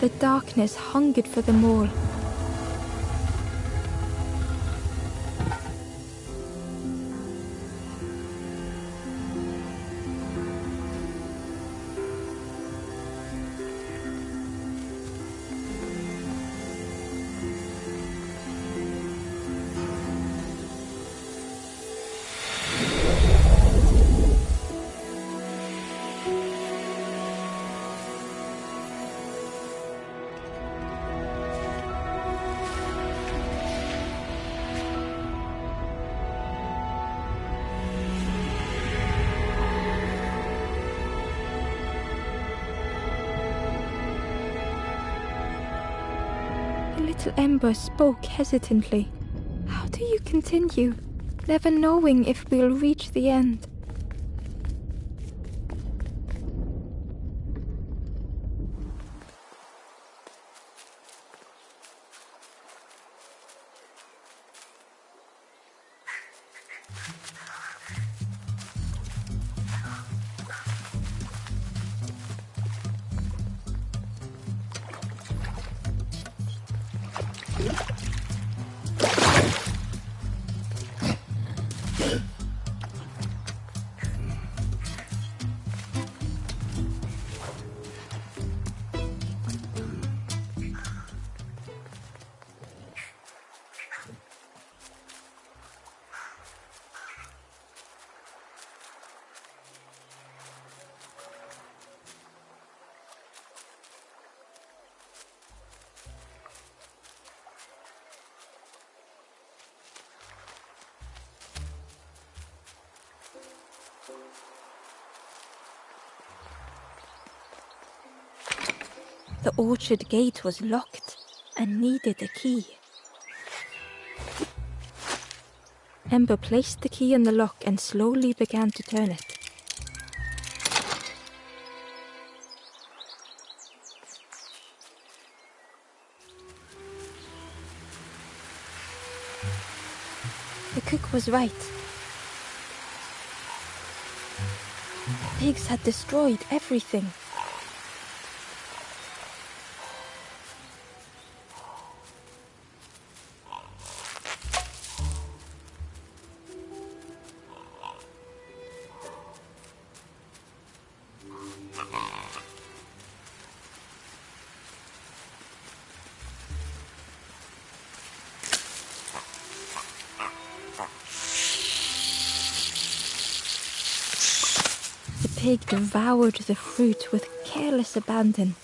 The darkness hungered for them all. Little Ember spoke hesitantly. How do you continue, never knowing if we'll reach the end? The orchard gate was locked and needed a key. Ember placed the key in the lock and slowly began to turn it. The cook was right. The pigs had destroyed everything. The pig devoured the fruit with careless abandon.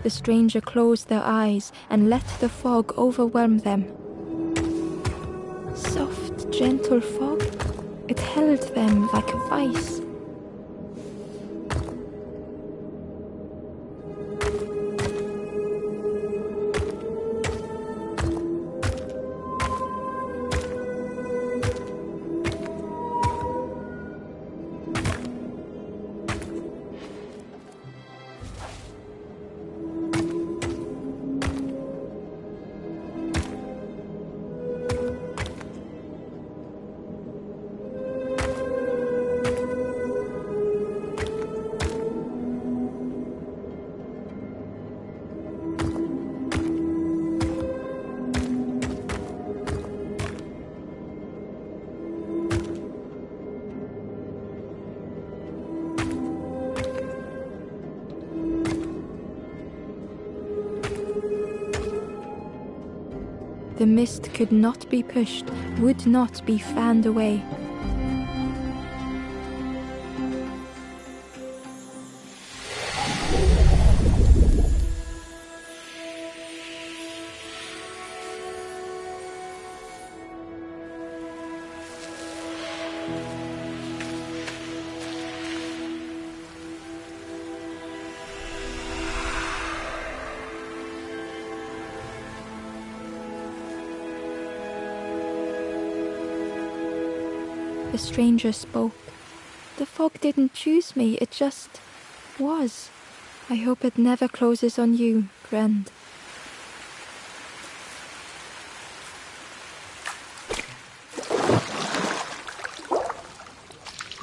The stranger closed their eyes and let the fog overwhelm them. Soft, gentle fog, it held them like a vice. The mist could not be pushed, would not be fanned away. The stranger spoke. The fog didn't choose me, it just was. I hope it never closes on you, friend.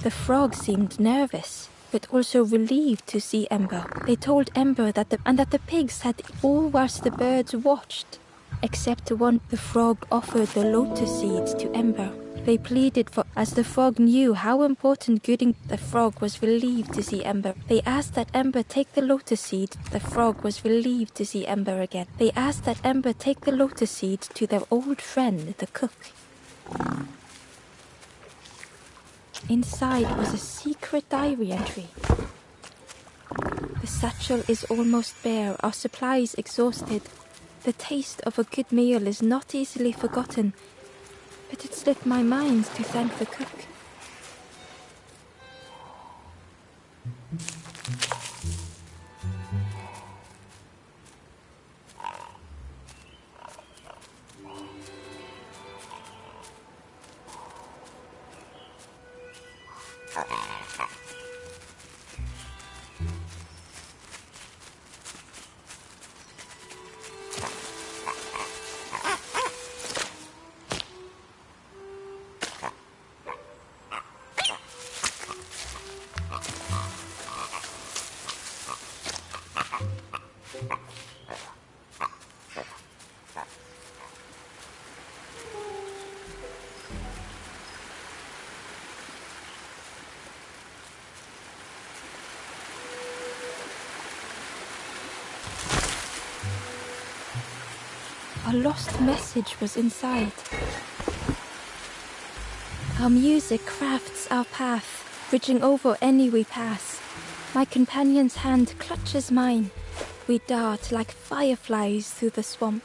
The frog seemed nervous, but also relieved to see Ember. They told Ember that the pigs had all whilst the birds watched, except one. The frog offered the lotus seeds to Ember. They pleaded for, as the frog knew how important gooding. The frog was relieved to see Ember. They asked that Ember take the lotus seed. The frog was relieved to see Ember again. They asked that Ember take the lotus seed to their old friend, the cook. Inside was a secret diary entry. The satchel is almost bare, our supplies exhausted. The taste of a good meal is not easily forgotten, but it slipped my mind to thank the cook. A lost message was inside. Our music crafts our path, bridging over any we pass. My companion's hand clutches mine. We dart like fireflies through the swamp.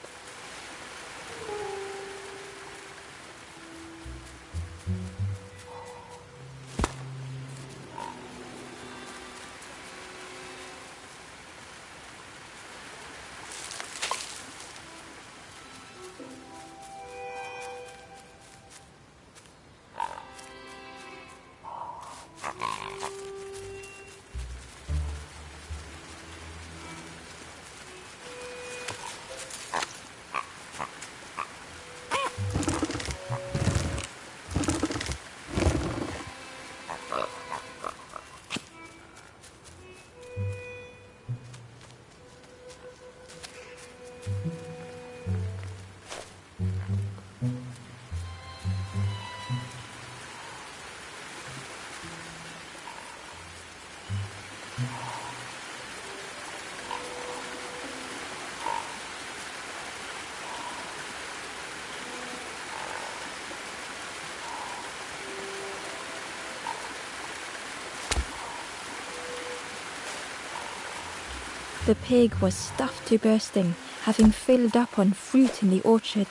The pig was stuffed to bursting, having filled up on fruit in the orchard.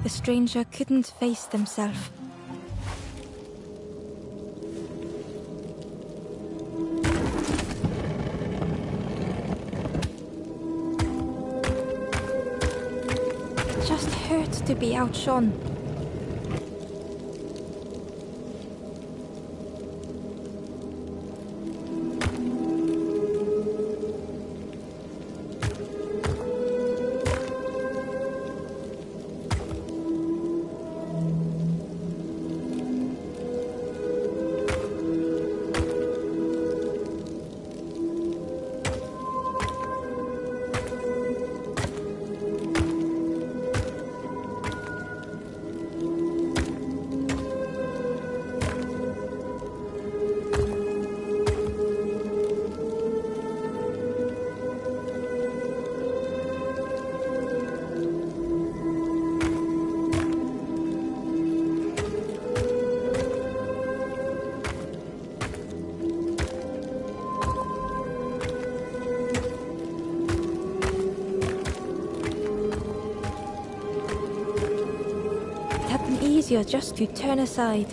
The stranger couldn't face themselves. Just hurt to be outshone. Easier just to turn aside.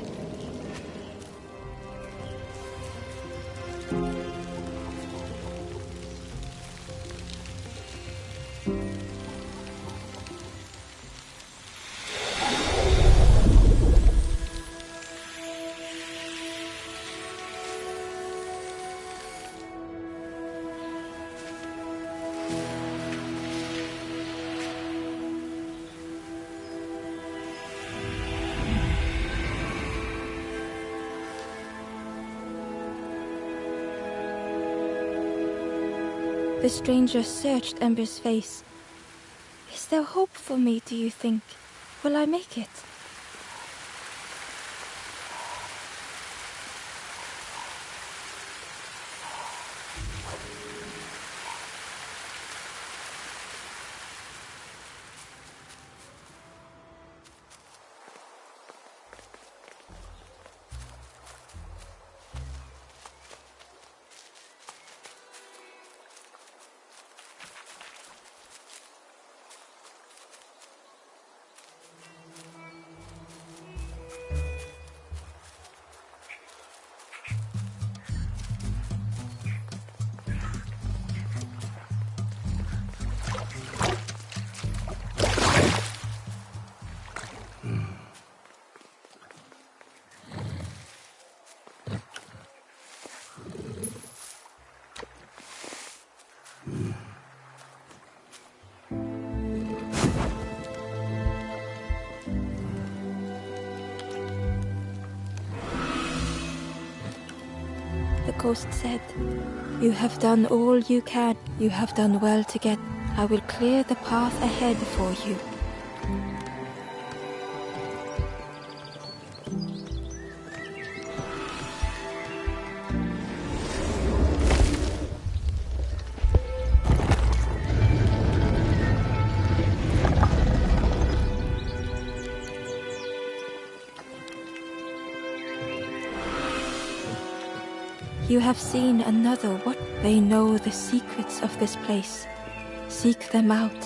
The stranger searched Ember's face. Is there hope for me, do you think? Will I make it? host said. You have done all you can. You have done well to get. I will clear the path ahead for you. You have seen another what? They know the secrets of this place. Seek them out.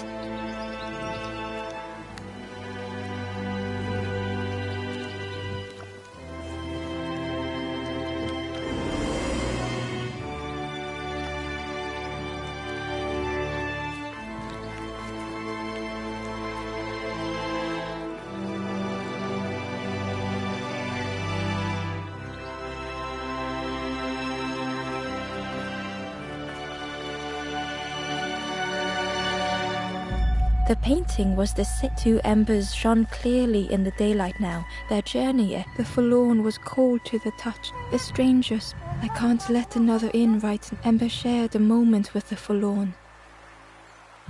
The painting was the set. Two embers shone clearly in the daylight now. Their journey, the forlorn, was cold to the touch. The strangers, I can't let another in right. Ember shared a moment with the forlorn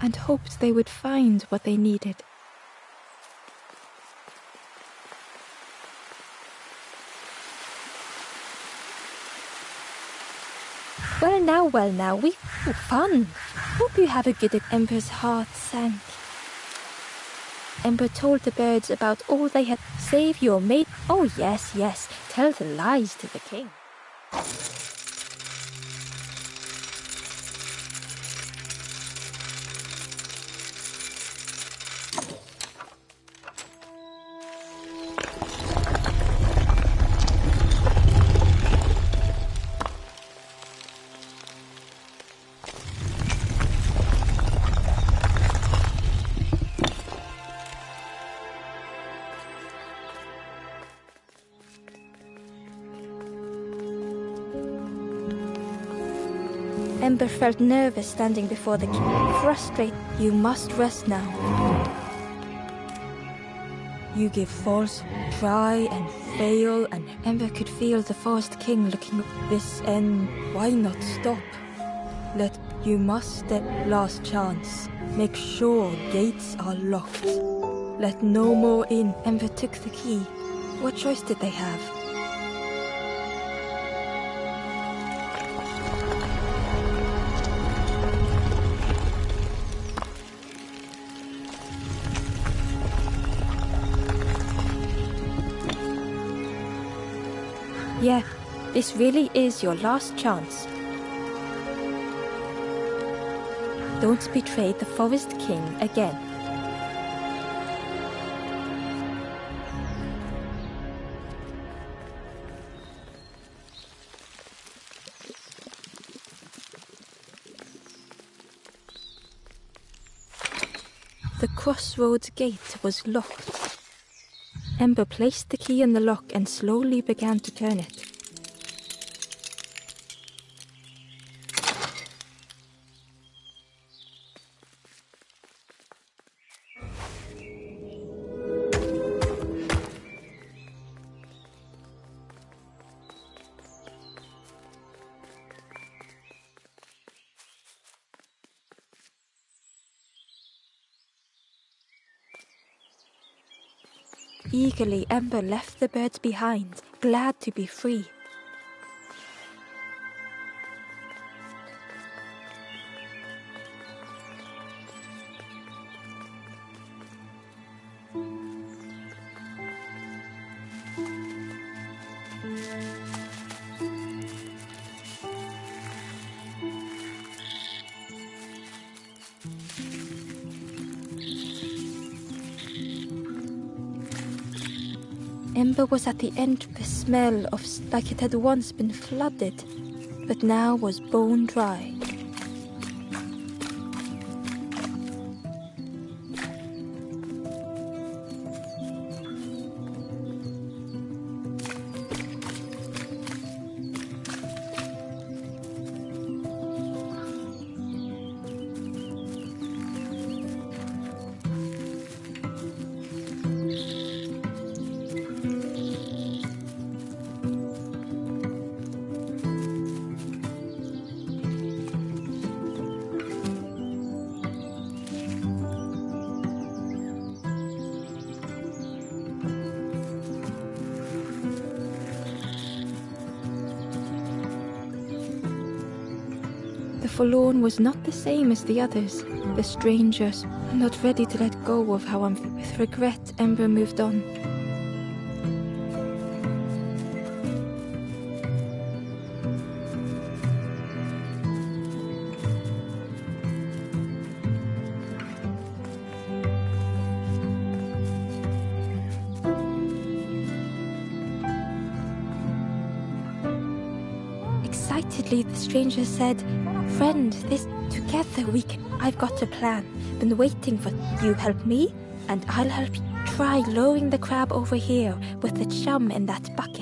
and hoped they would find what they needed. Well now, we fun. Hope you have a good. Ember's heart sank. Ember told the birds about all they had. Save your mate. Oh yes, tell the lies to the king. Ember felt nervous standing before the king. Frustrated. You must rest now. You give false, try and fail, and Ember could feel the Forest King looking. This end. Why not stop? You must step. Last chance. Make sure gates are locked. Let no more in. Ember took the key. What choice did they have? Yeah, this really is your last chance. Don't betray the Forest King again. The crossroads gate was locked. Ember placed the key in the lock and slowly began to turn it. Eagerly, Ember left the birds behind, glad to be free. Ember was at the end. The smell of like it had once been flooded, but now was bone dry. forlorn was not the same as the others, the strangers, not ready to let go of how I'm feeling. With regret, Ember moved on. Excitedly, the stranger said, "Friend, together we can. I've got a plan. Been waiting for you. Help me, and I'll help you. Try lowering the crab over here with the chum in that bucket."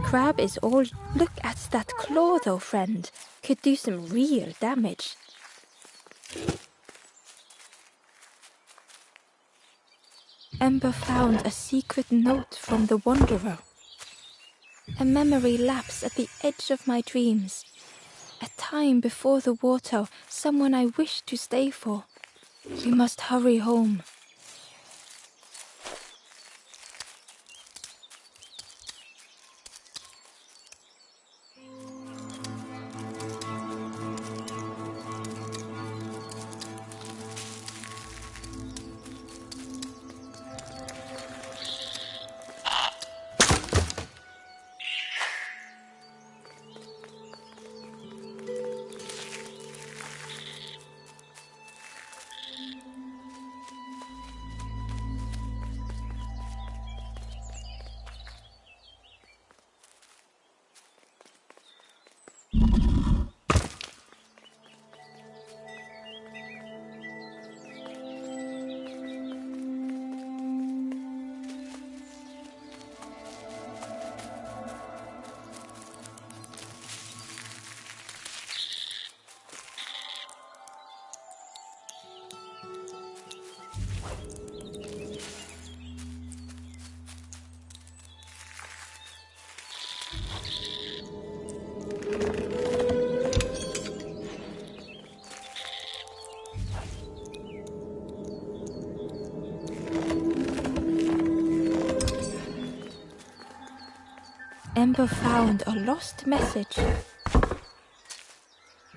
Crab is all. Look at that claw though, friend. Could do some real damage. Ember found a secret note from the Wanderer. A memory lapse at the edge of my dreams. A time before the water, someone I wished to stay for. We must hurry home. Ember found a lost message.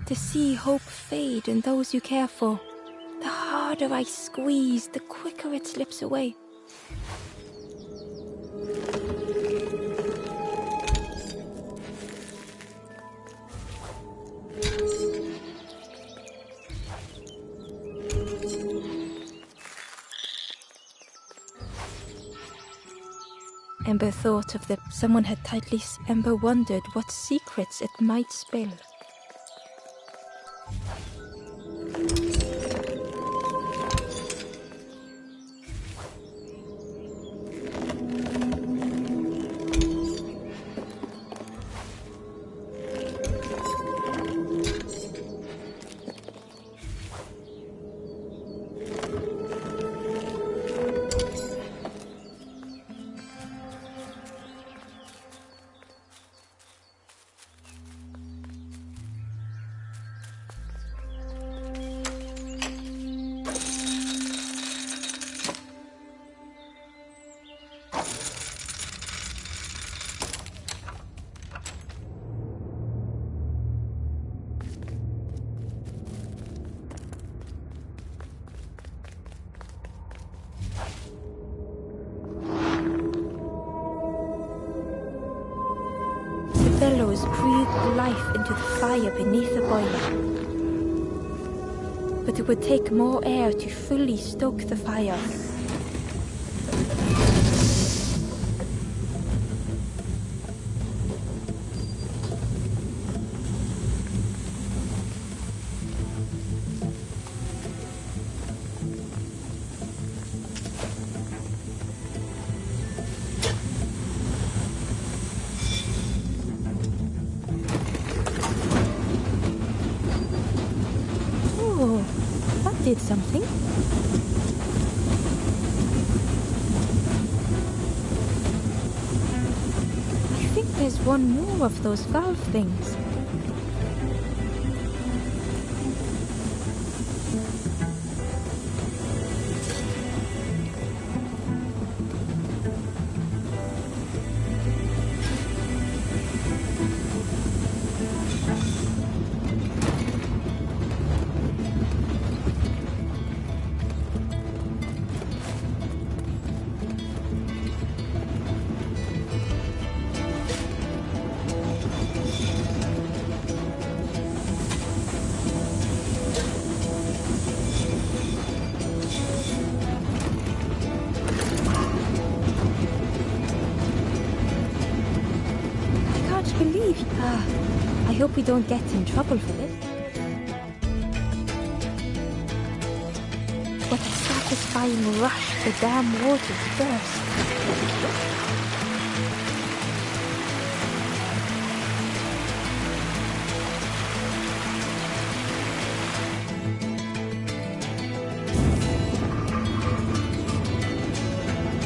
To see hope fade in those you care for. The harder I squeeze, the quicker it slips away. Ember thought of someone had tightly. Ember wondered what secrets it might spill. Bellows breathed life into the fire beneath the boiler. But it would take more air to fully stoke the fire. Oh, that did something. I think there's one more of those valve things. I hope we don't get in trouble for this. What a satisfying rush the damn waters burst.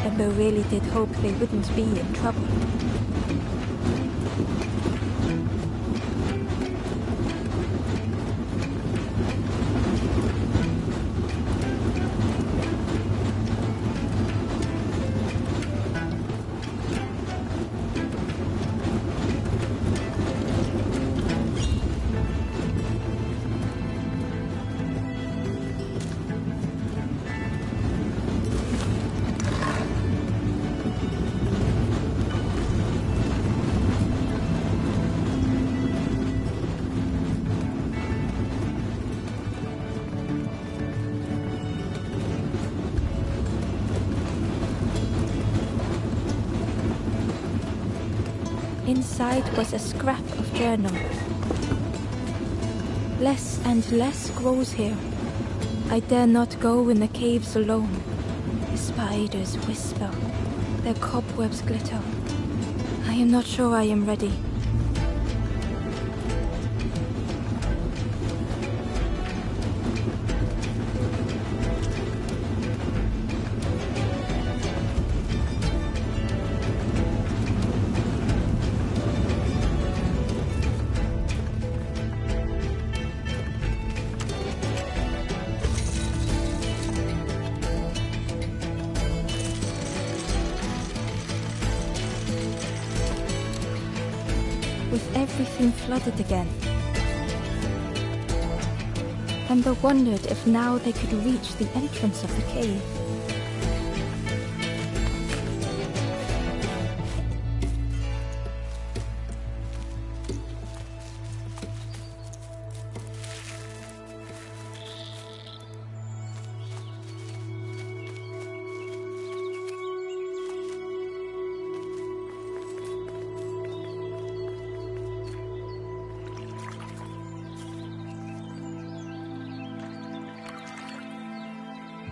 Ember really did hope they wouldn't be in trouble. Inside was a scrap of journal. Less and less grows here. I dare not go in the caves alone. The spiders whisper. Their cobwebs glitter. I am not sure I am ready. With everything flooded again. Ember wondered if now they could reach the entrance of the cave.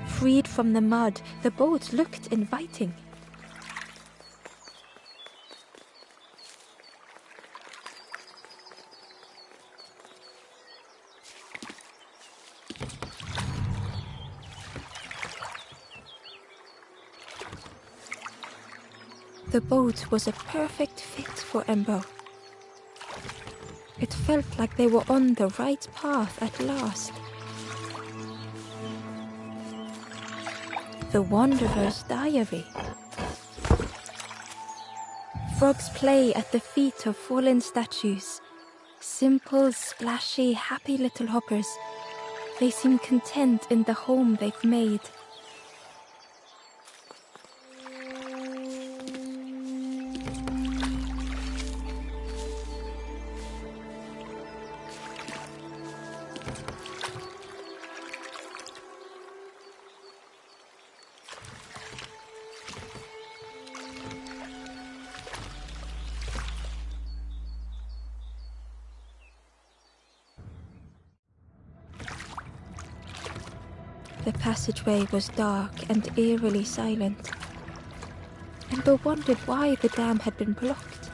Freed from the mud, the boat looked inviting. The boat was a perfect fit for Ember. It felt like they were on the right path at last. The Wanderer's Diary. Frogs play at the feet of fallen statues. Simple, splashy, happy little hoppers. They seem content in the home they've made. The passageway was dark and eerily silent. Ember wondered why the dam had been blocked.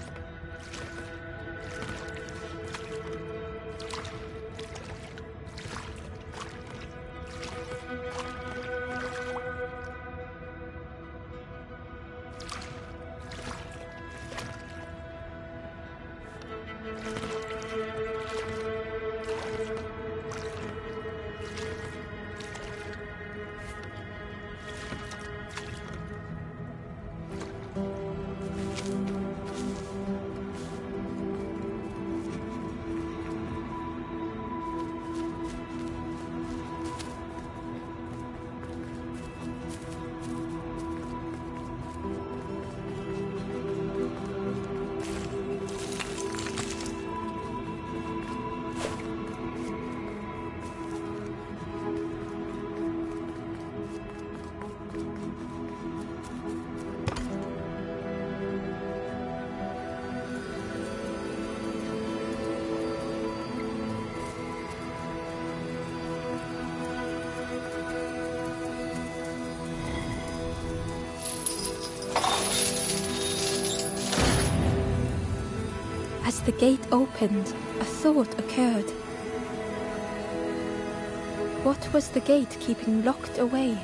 the gate opened, a thought occurred. What was the gate keeping locked away?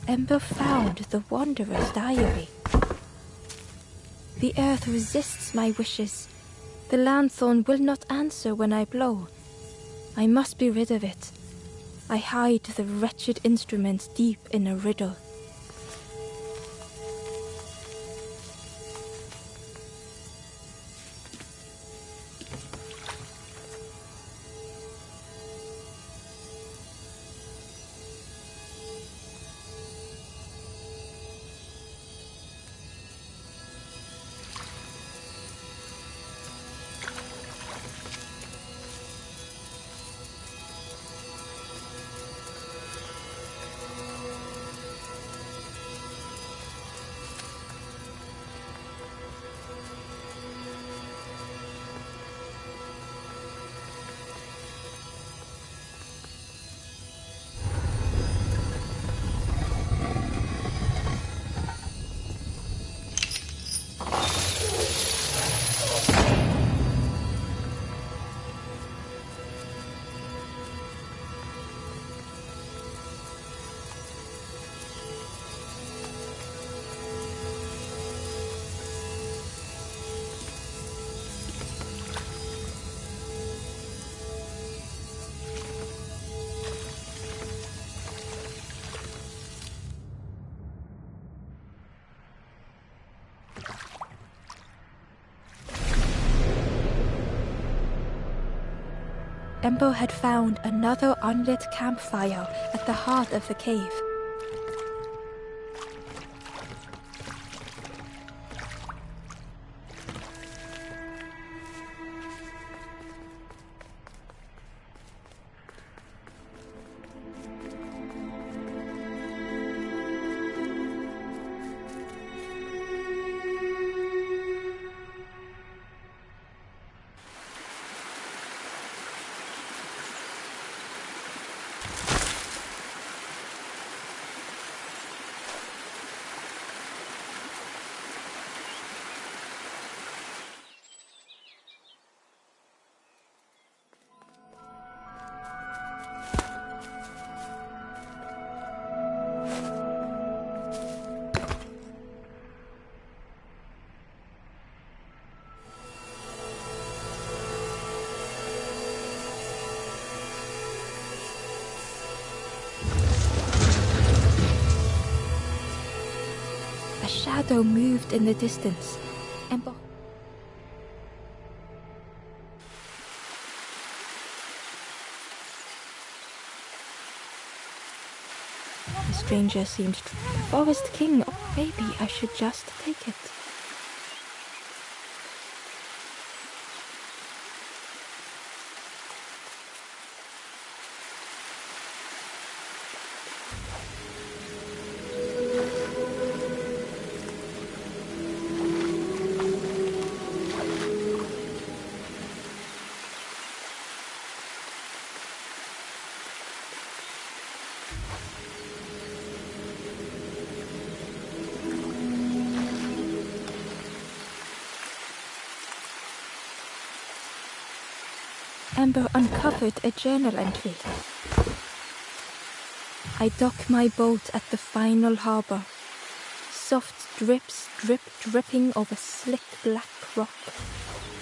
Ember found the Wanderer's diary. The earth resists my wishes. The lanthorn will not answer when I blow. I must be rid of it. I hide the wretched instrument deep in a riddle. Ember had found another unlit campfire at the heart of the cave. A shadow moved in the distance, and the stranger seemed the Forest King. Or maybe I should just take it. Amber uncovered a journal entry. I dock my boat at the final harbor. Soft drips dripping over slick black rock.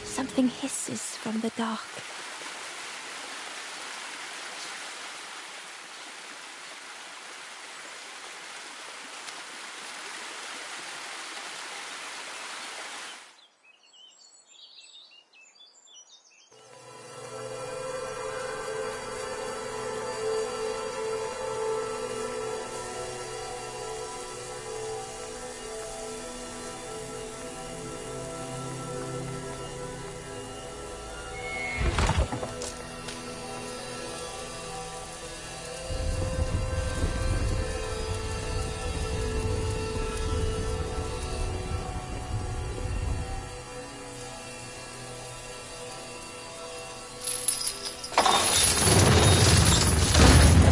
Something hisses from the dark.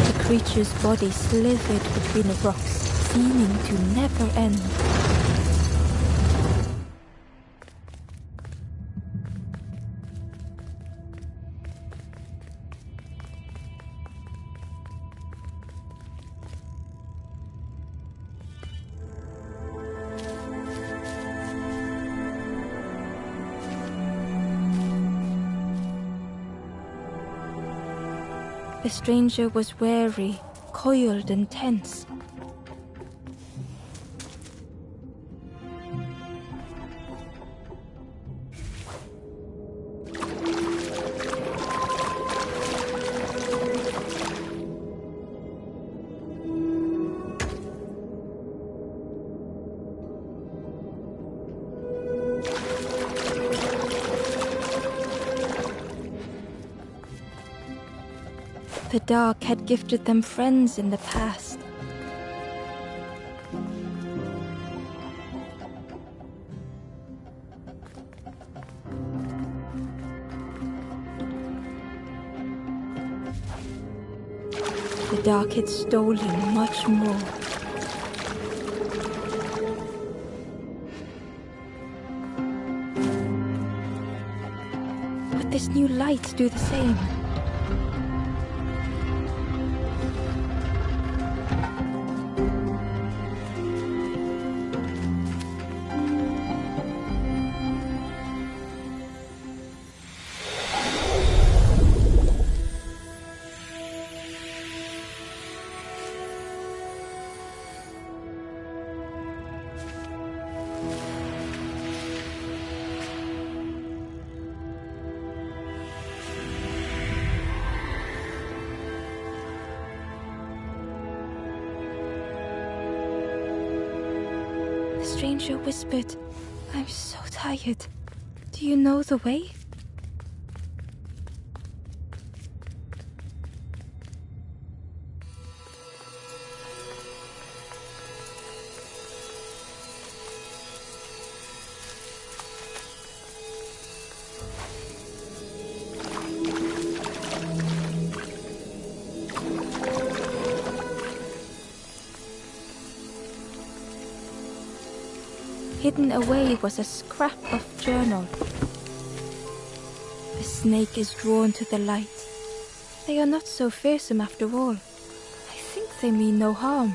The creature's body slithered between the rocks, seeming to never end. The stranger was wary, coiled and tense. The dark had gifted them friends in the past. The dark had stolen much more. Would this new light do the same? The stranger whispered, "I'm so tired. Do you know the way?" Hidden away was a scrap of journal. The snake is drawn to the light. They are not so fearsome after all. I think they mean no harm.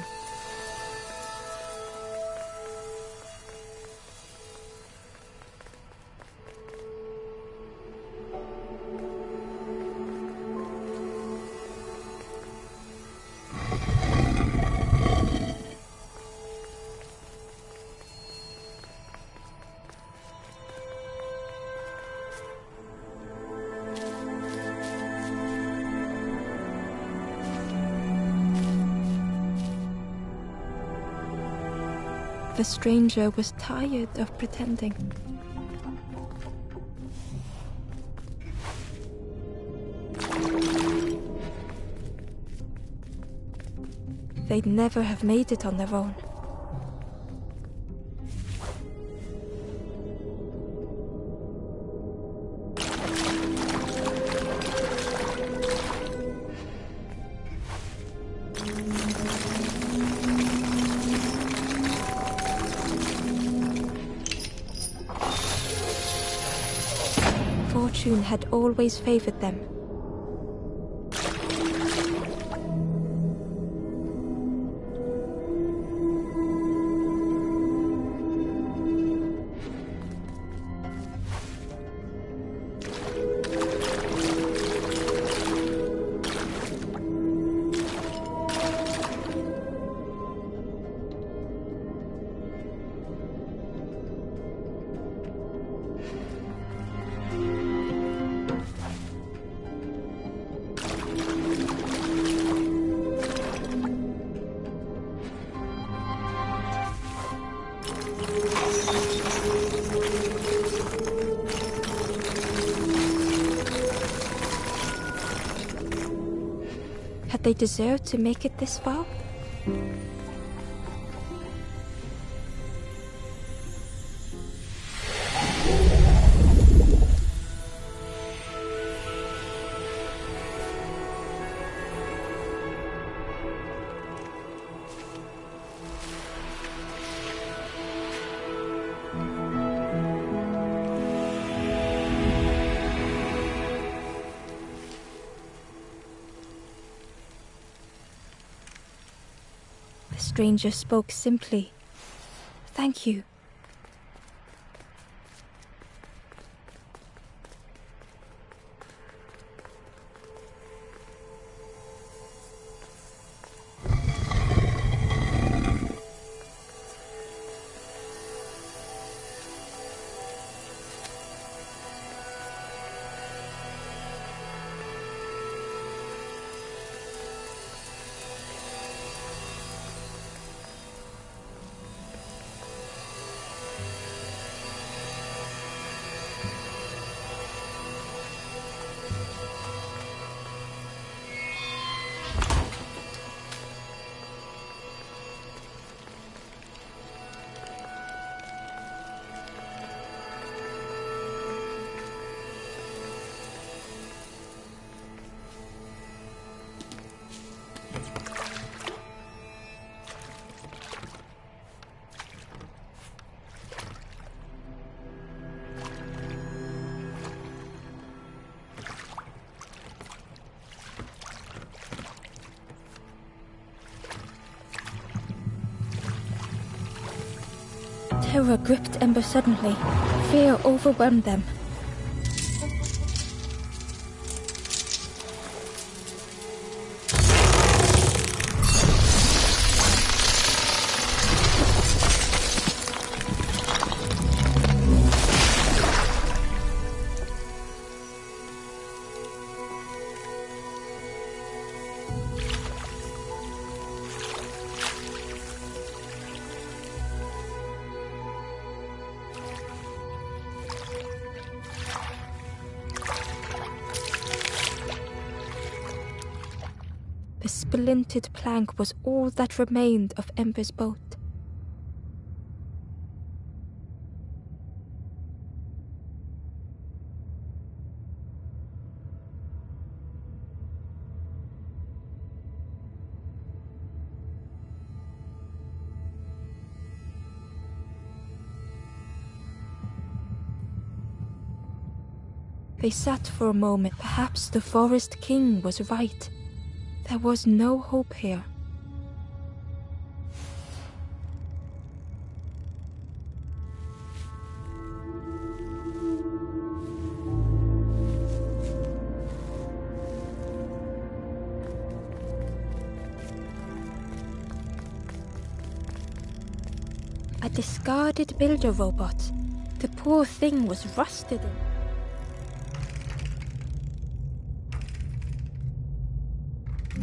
The stranger was tired of pretending. They'd never have made it on their own. Fortune had always favored them. Had they deserved to make it this far? The stranger spoke simply. "Thank you." Terror gripped Ember suddenly. Fear overwhelmed them. The splintered plank was all that remained of Ember's boat. They sat for a moment. Perhaps the Forest King was right. There was no hope here. A discarded builder robot. The poor thing was rusted.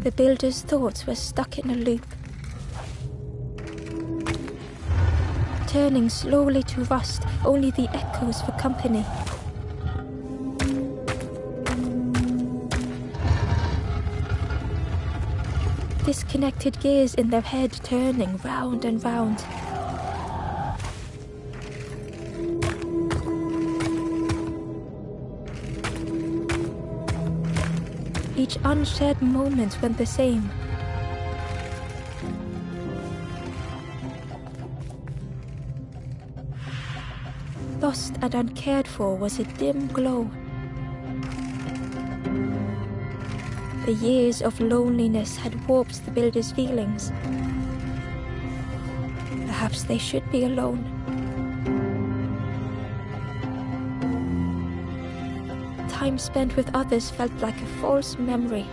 The builder's thoughts were stuck in a loop. turning slowly to rust, only the echoes for company. Disconnected gears in their head turning round and round. Each unshared moment went the same. Lost and uncared for was a dim glow. The years of loneliness had warped the builder's feelings. Perhaps they should be alone. Time spent with others felt like a false memory.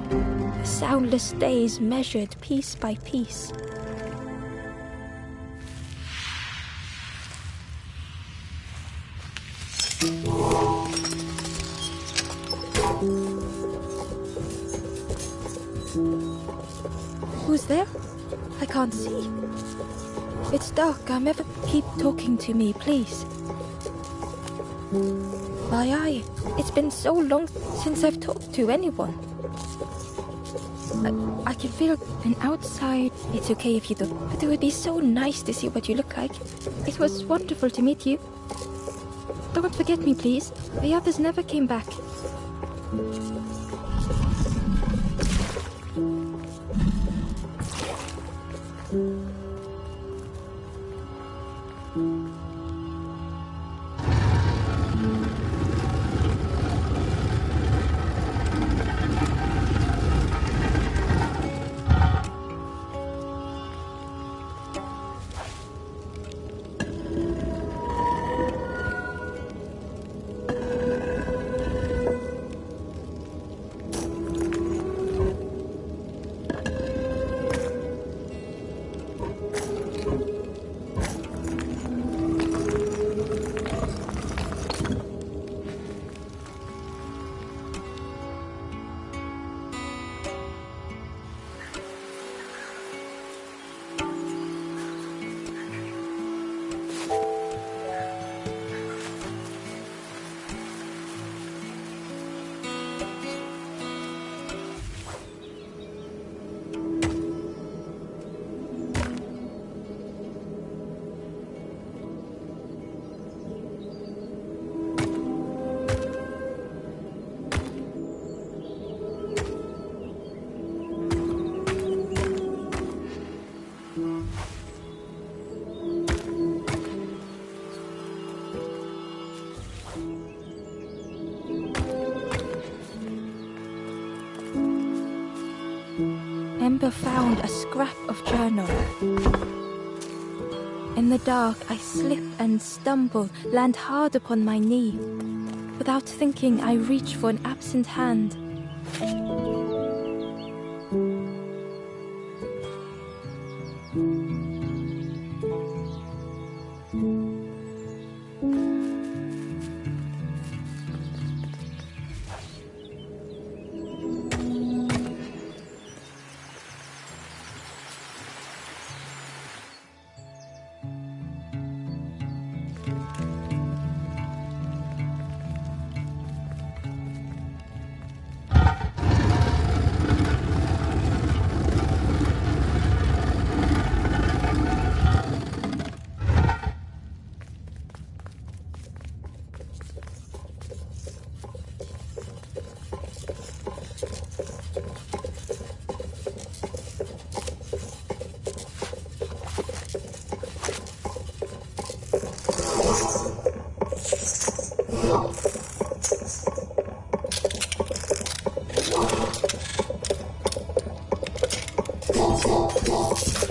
The soundless days measured piece by piece. Who's there? I can't see. It's dark. Keep talking to me, please. My eye. It's been so long since I've talked to anyone. I can feel an outside. It's okay if you don't. But it would be so nice to see what you look like. It was wonderful to meet you. Don't forget me, please. The others never came back. Ember found a scrap of journal. In the dark, I slip and stumble, land hard upon my knee. Without thinking, I reach for an absent hand.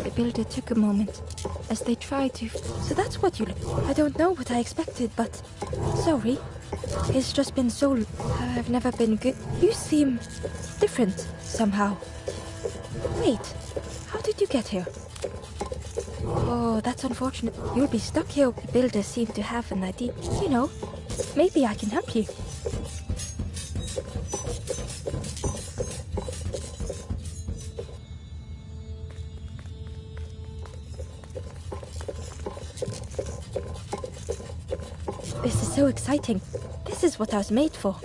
The builder took a moment as they tried to... So that's what you look... I don't know what I expected, but... Sorry. It's just been so... I've never been good... You seem... different, somehow. Wait. How did you get here? Oh, that's unfortunate. You'll be stuck here. The builder seemed to have an idea. You know, maybe I can help you. This is so exciting. This is what I was made for.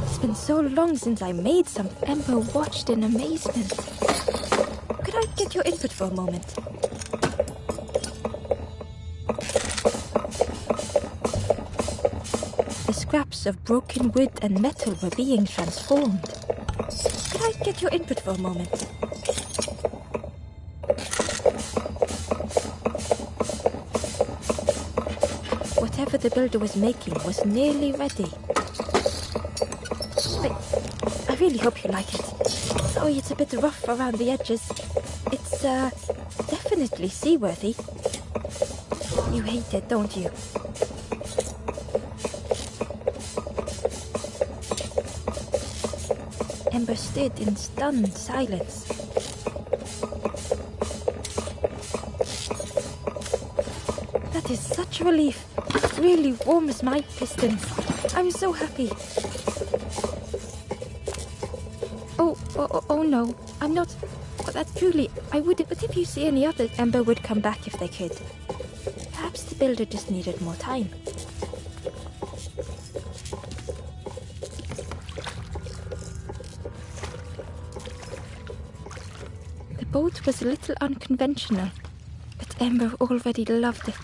It's been so long since I made some. Ember watched in amazement. Could I get your input for a moment? The scraps of broken wood and metal were being transformed. Could I get your input for a moment? Whatever the builder was making was nearly ready. I really hope you like it. Sorry it's a bit rough around the edges. It's, definitely seaworthy. You hate it, don't you? Ember stood in stunned silence. That is such a relief. It really warms my pistons. I'm so happy. Oh no, I'm not. That truly, I wouldn't. But if you see any other, Ember would come back if they could. Perhaps the builder just needed more time. The boat was a little unconventional, but Ember already loved it.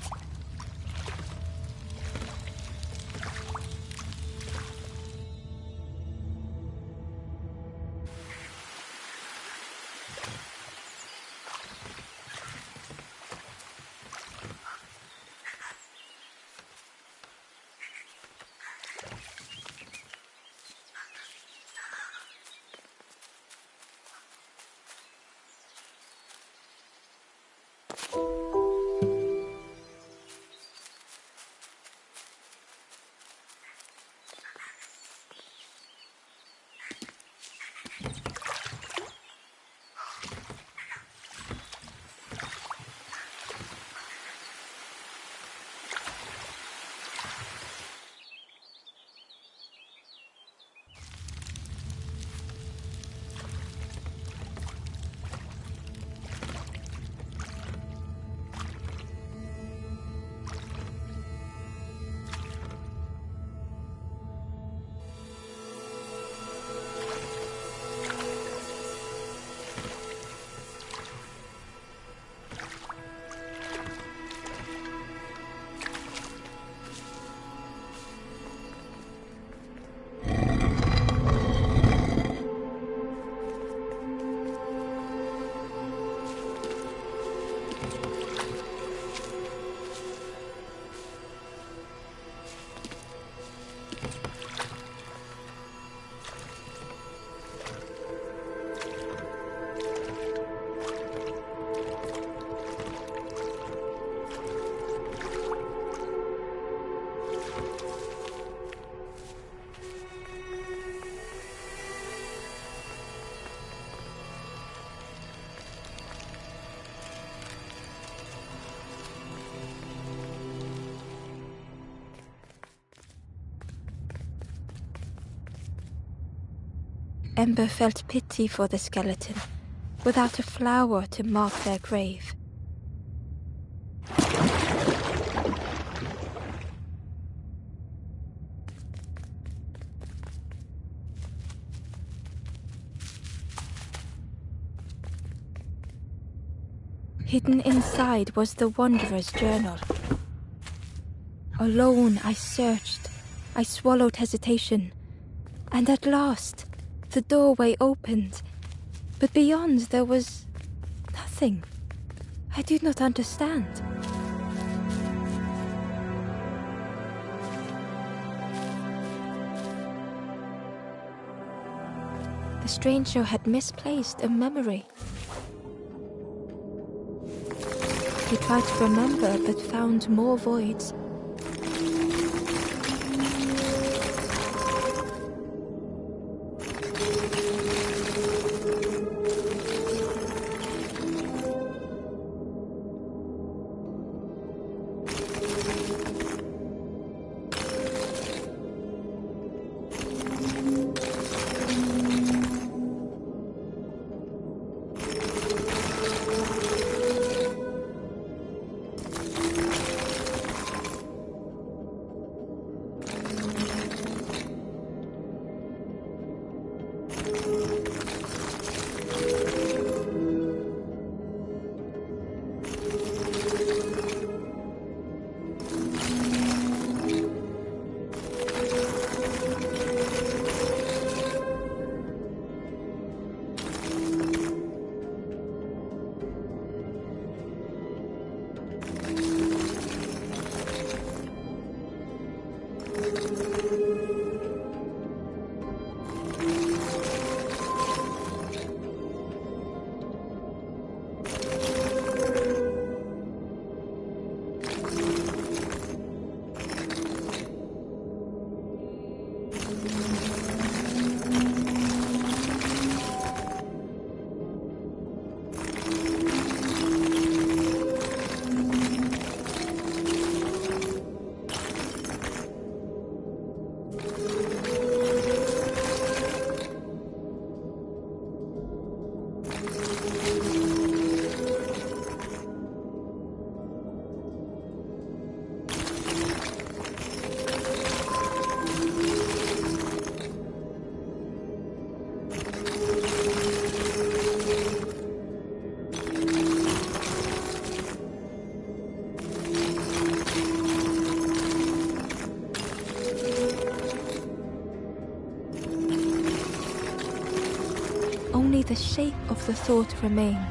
Ember felt pity for the skeleton, without a flower to mark their grave. Hidden inside was the Wanderer's journal. Alone I searched, I swallowed hesitation, and at last the doorway opened, but beyond there was nothing. I did not understand. The stranger had misplaced a memory. He tried to remember, but found more voids. Only the shape of the thought remained.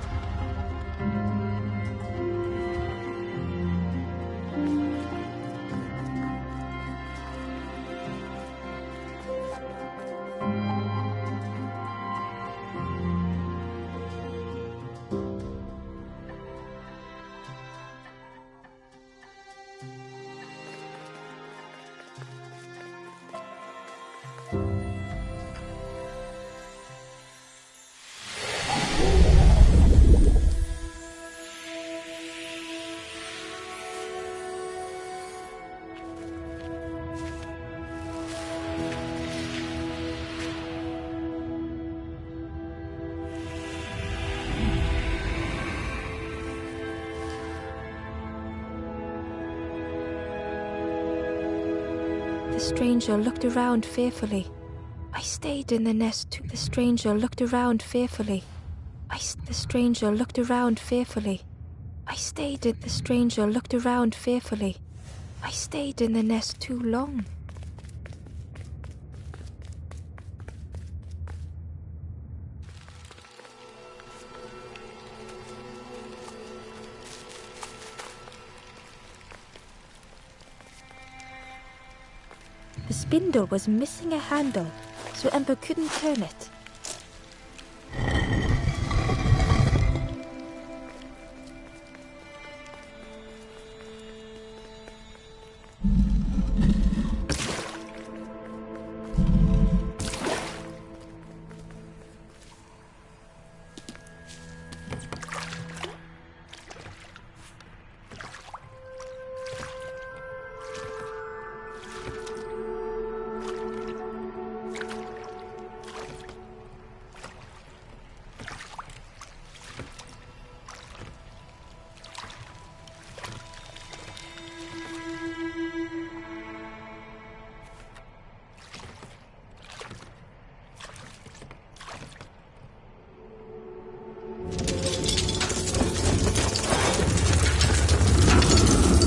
The stranger looked around fearfully. I stayed in the nest too. The stranger looked around fearfully. The stranger looked around fearfully. I stayed in. The stranger looked around fearfully. I stayed in the nest too long. The spindle was missing a handle, so Ember couldn't turn it.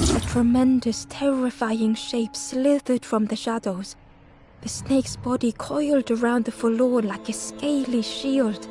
A tremendous, terrifying shape slithered from the shadows. The snake's body coiled around the forlorn like a scaly shield.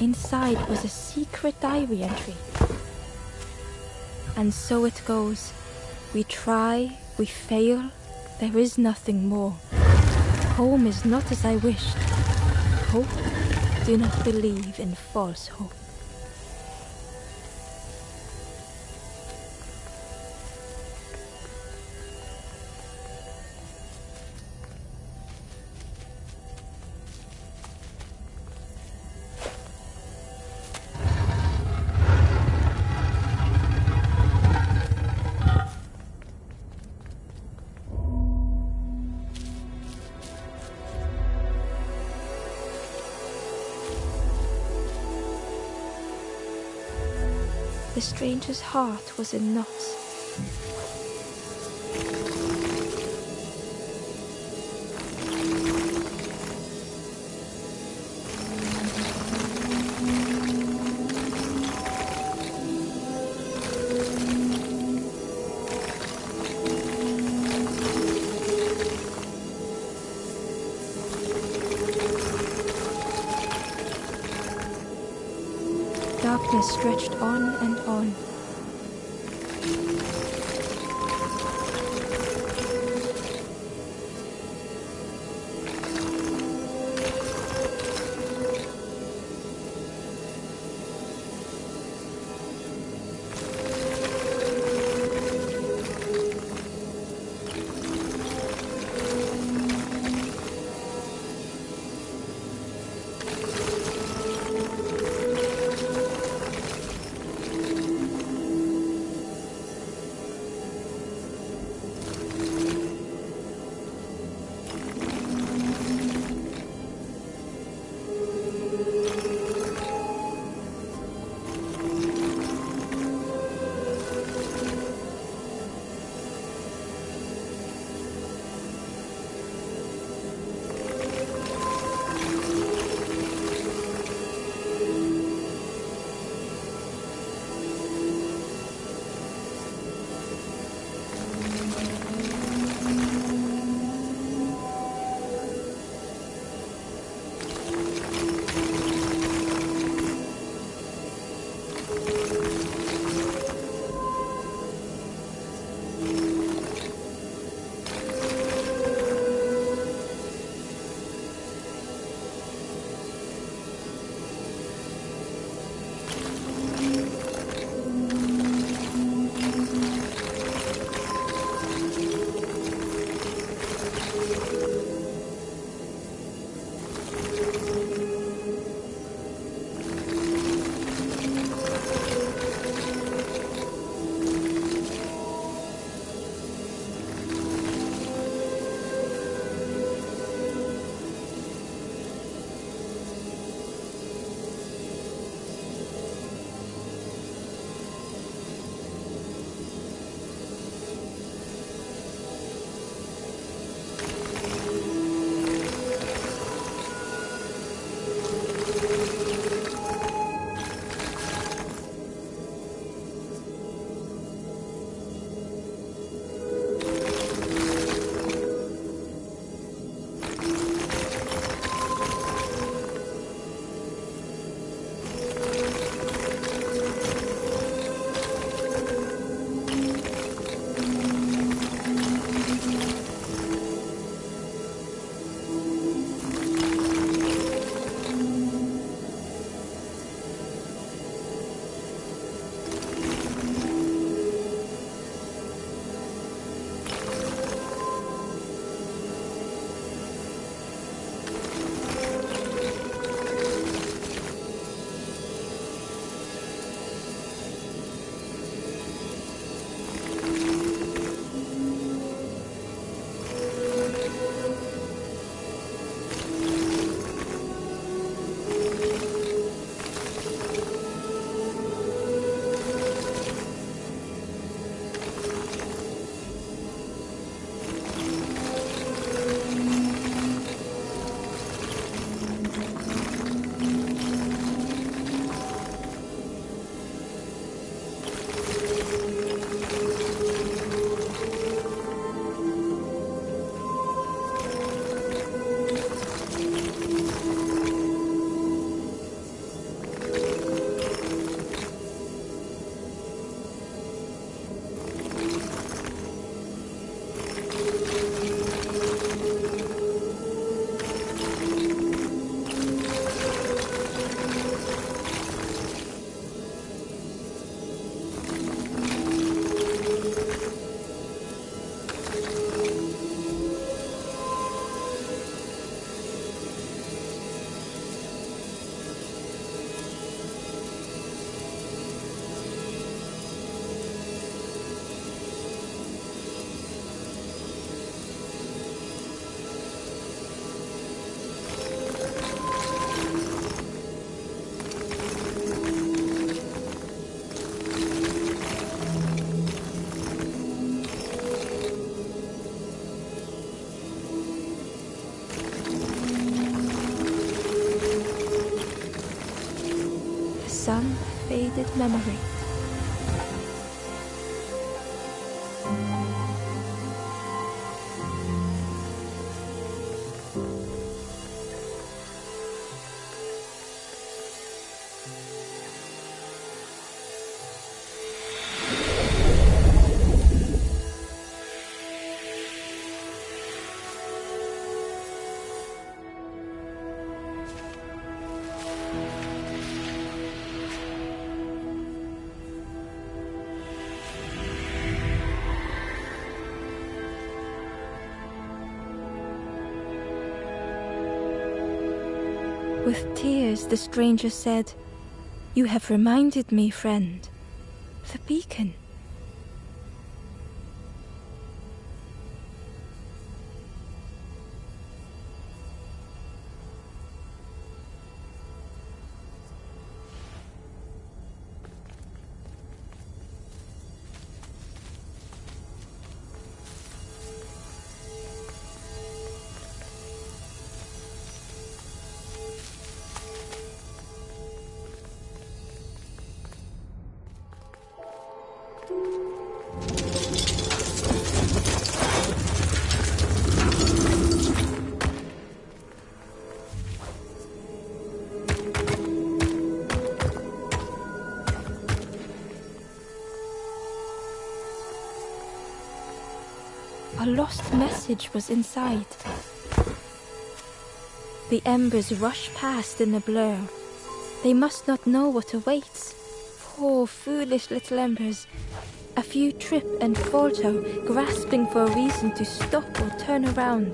Inside was a secret diary entry. And so it goes. We try, we fail, there is nothing more. Home is not as I wished. Hope, do not believe in false hope. The stranger's heart was in knots. Darkness stretched on and on. vivid memory. With tears, the stranger said, "You have reminded me, friend. The beacon." A lost message was inside. The embers rush past in a blur. They must not know what awaits. Poor, foolish little embers. A few trip and falter, grasping for a reason to stop or turn around.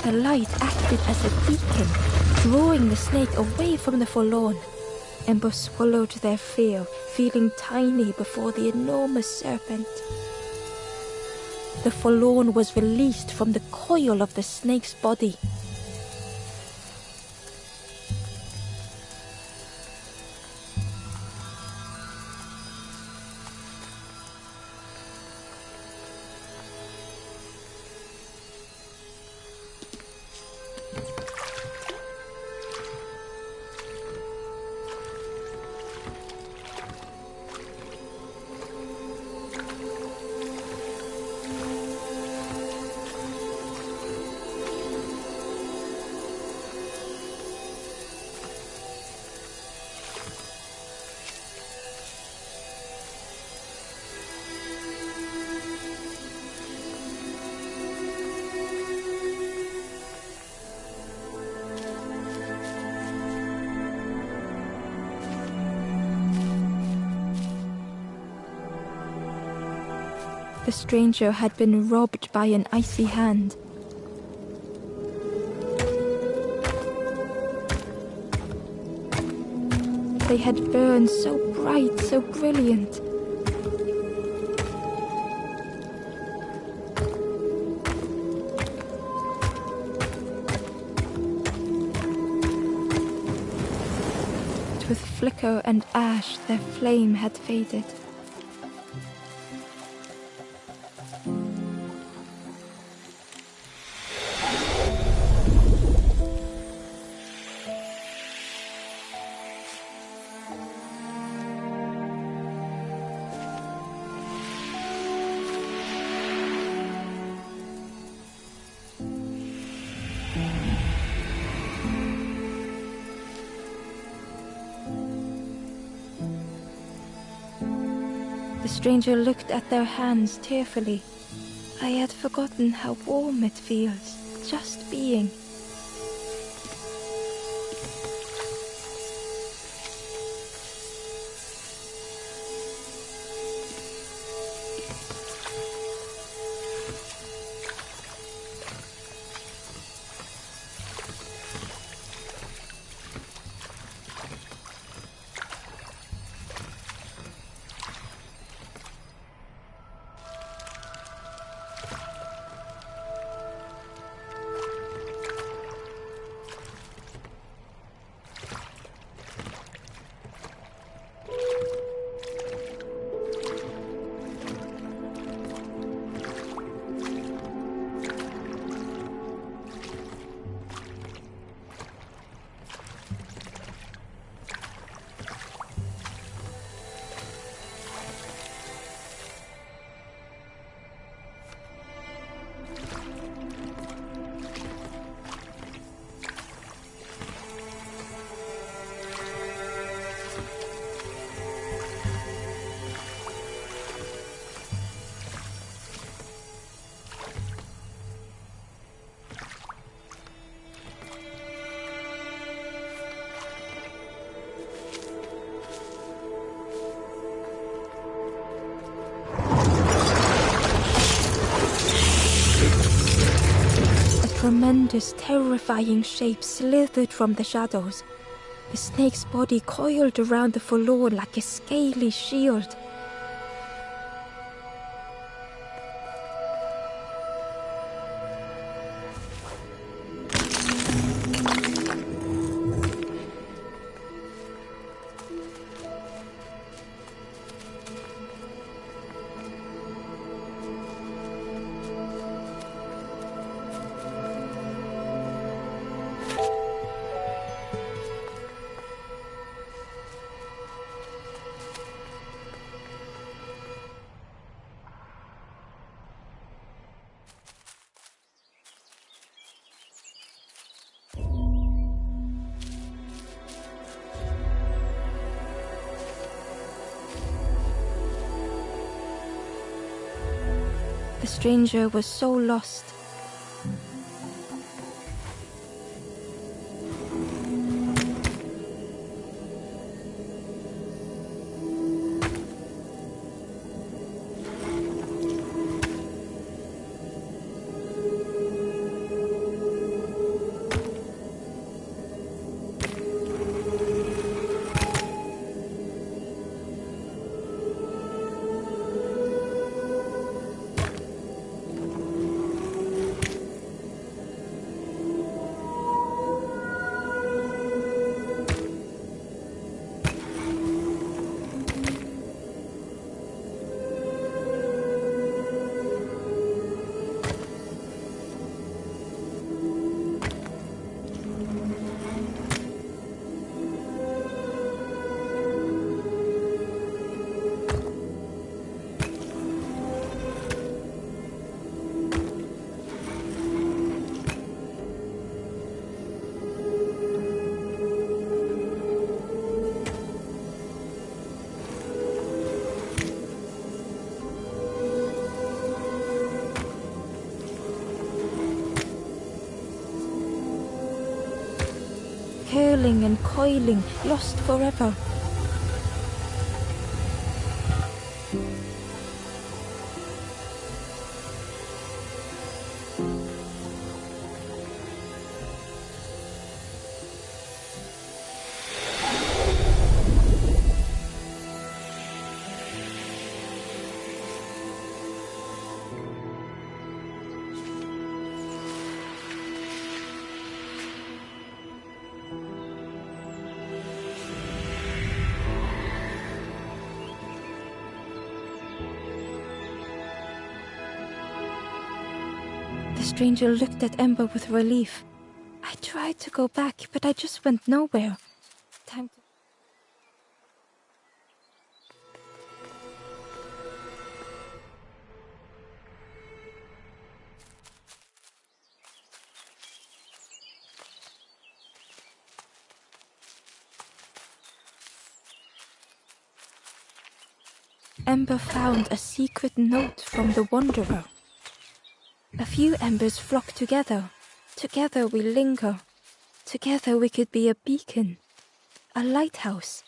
The light acted as a beacon, drawing the snake away from the forlorn. Ember swallowed their fear, feeling tiny before the enormous serpent. The forlorn was released from the coil of the snake's body. The stranger had been robbed by an icy hand. They had burned so bright, so brilliant. But with flicker and ash, their flame had faded. The stranger looked at their hands tearfully. I had forgotten how warm it feels, just being. tremendous, terrifying shape slithered from the shadows. The snake's body coiled around the forlorn like a scaly shield. The stranger was so lost. Curling and coiling, lost forever. The stranger looked at Ember with relief. I tried to go back, but I just went nowhere. Time to... Ember found a secret note from the Wanderer. A few embers flock together. Together we linger. Together we could be a beacon, a lighthouse.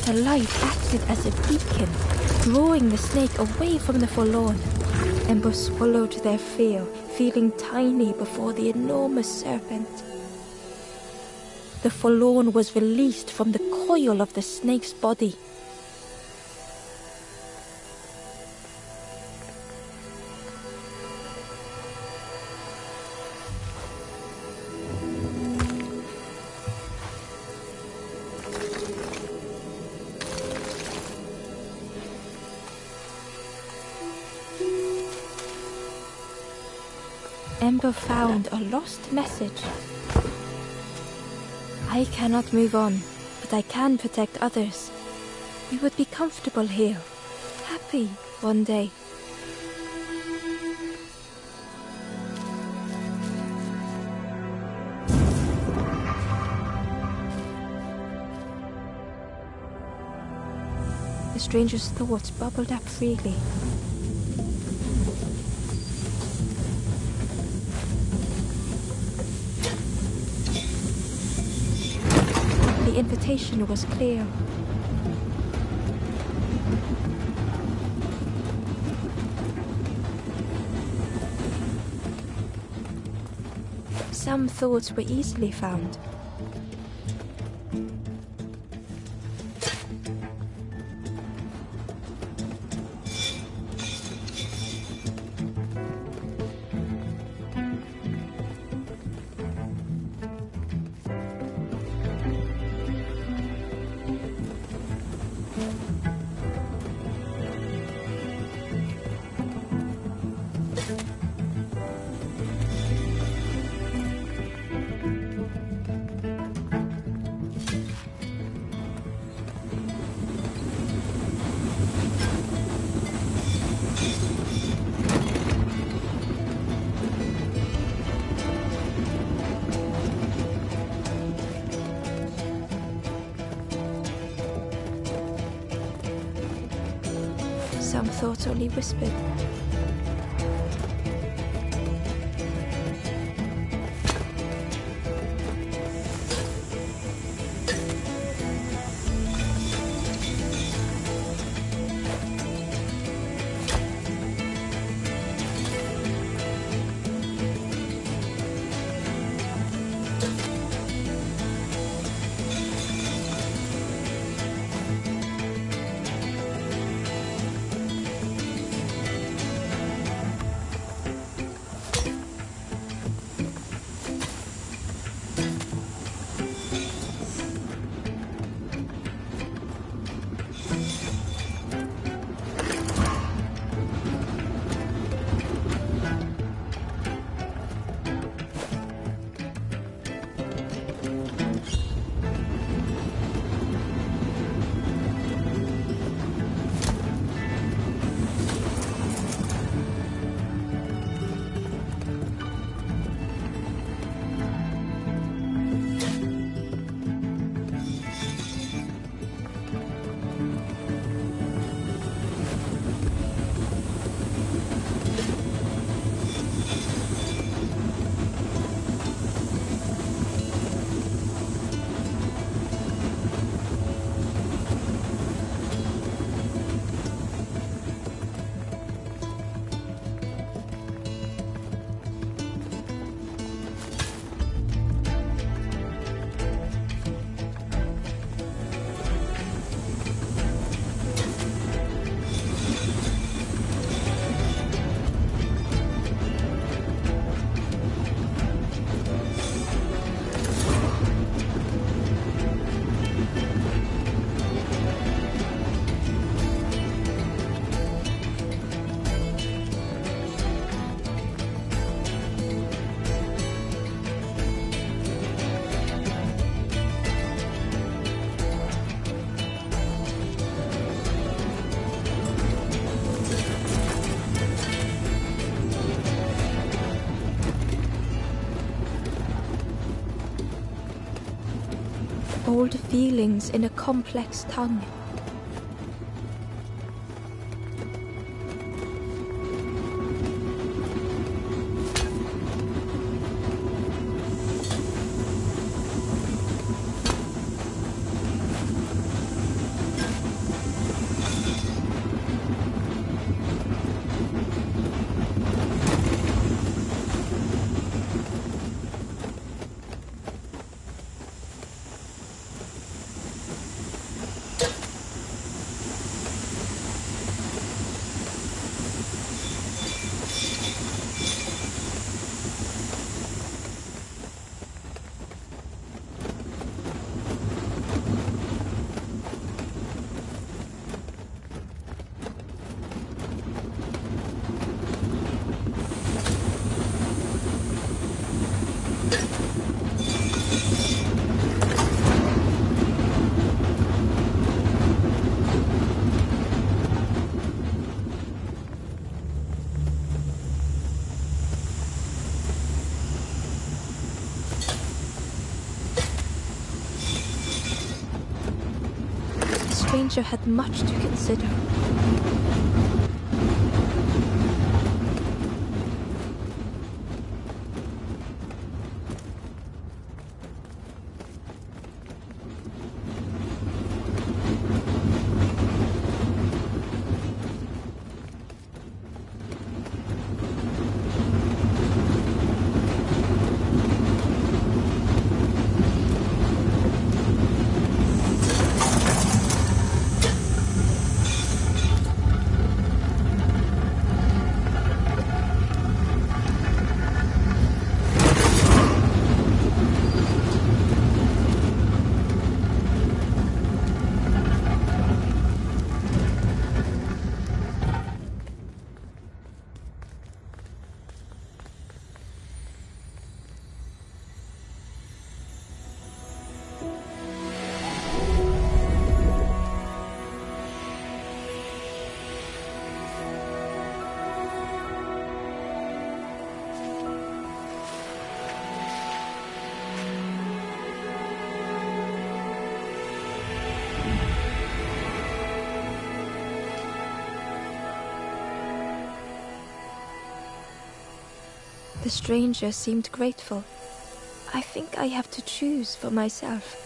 The light acted as a beacon, drawing the snake away from the Forlorn. Ember swallowed their fear, feeling tiny before the enormous serpent. The Forlorn was released from the coil of the snake's body. Ember found a lost message. I cannot move on, but I can protect others. We would be comfortable here, happy one day. The stranger's thoughts bubbled up freely. The invitation was clear. Some thoughts were easily found. Some thoughts only whispered. Old feelings in a complex tongue. stranger had much to consider. The stranger seemed grateful. I think I have to choose for myself.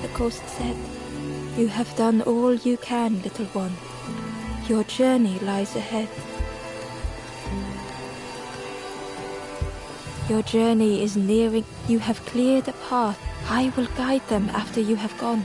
The ghost said, "You have done all you can, little one. Your journey lies ahead. Your journey is nearing. You have cleared a path. I will guide them after you have gone."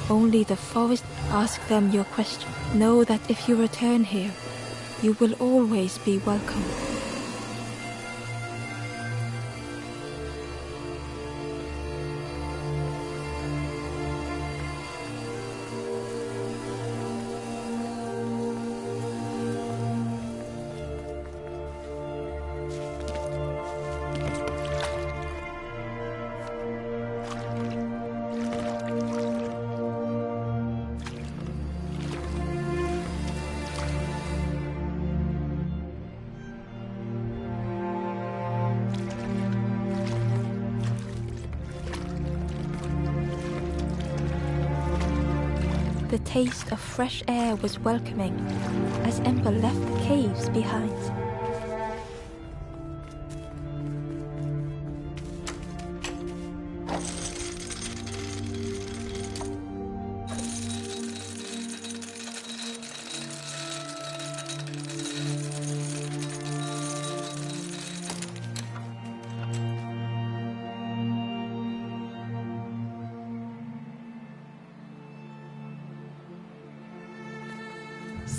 Only the forest. Ask them your question. Know that if you return here, you will always be welcome. The taste of fresh air was welcoming as Ember left the caves behind.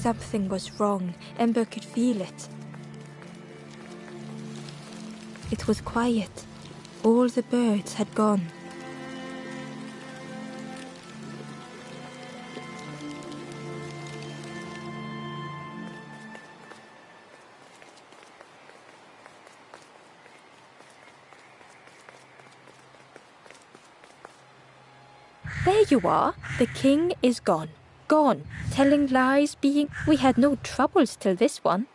Something was wrong. Ember could feel it. It was quiet. All the birds had gone. There you are. The king is gone. Gone. Telling lies, being... We had no troubles till this one.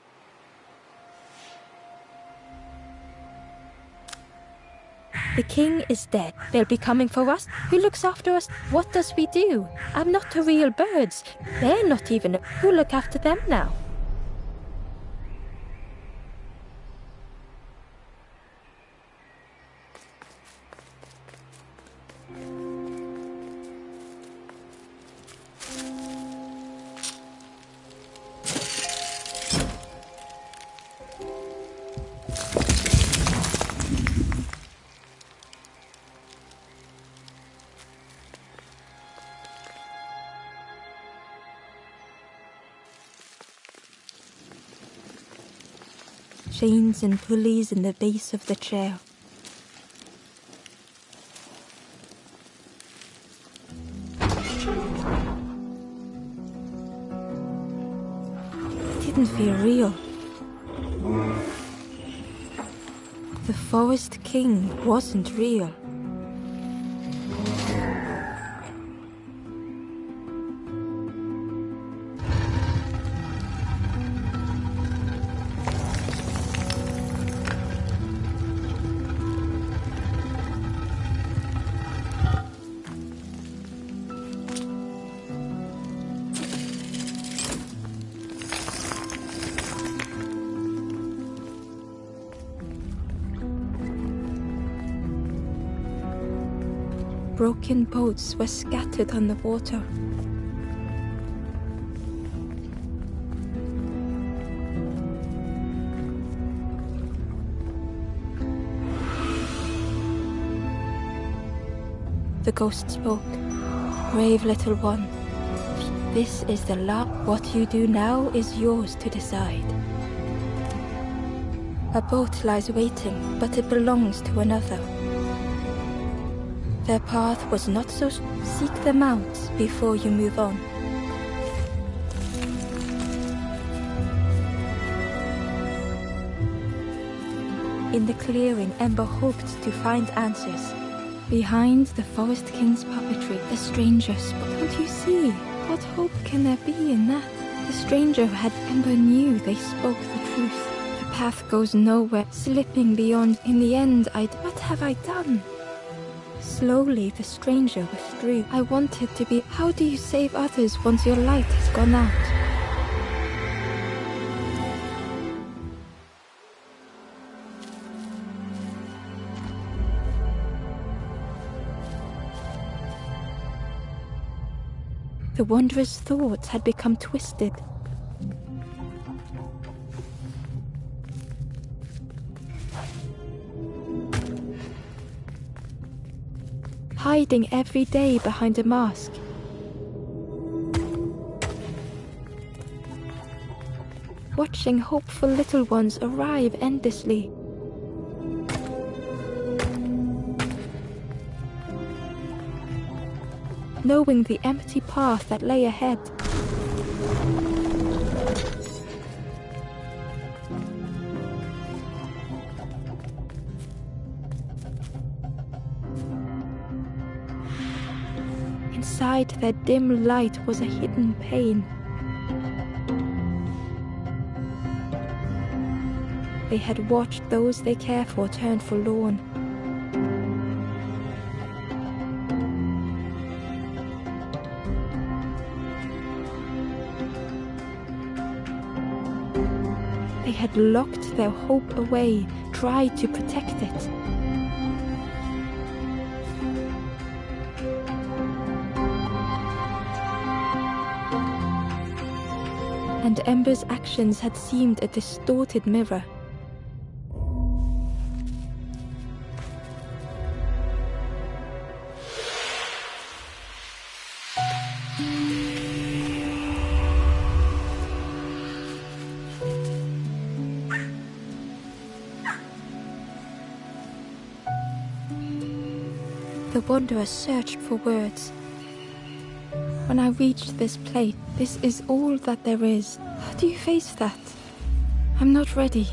The king is dead. They'll be coming for us. Who looks after us? What does we do? I'm not the real birds. They're not even... Who look after them now? Chains and pulleys in the base of the chair. It didn't feel real. The Forest King wasn't real. Broken boats were scattered on the water. The ghost spoke. Brave little one, this is the law. What you do now is yours to decide. A boat lies waiting, but it belongs to another. Their path was not so... Seek them out before you move on. In the clearing, Ember hoped to find answers. Behind the Forest King's puppetry, a stranger spoke. Don't you see? What hope can there be in that? The stranger had... Ember knew they spoke the truth. The path goes nowhere, slipping beyond. In the end, What have I done? Slowly, the stranger withdrew. I wanted to be... How do you save others once your light has gone out? The wanderer's thoughts had become twisted. Hiding every day behind a mask. Watching hopeful little ones arrive endlessly. Knowing the empty path that lay ahead. Inside their dim light was a hidden pain. They had watched those they care for turn forlorn. They had locked their hope away, tried to protect it. And Ember's actions had seemed a distorted mirror. The Wanderer searched for words. When I reached this place, this is all that there is. How do you face that? I'm not ready.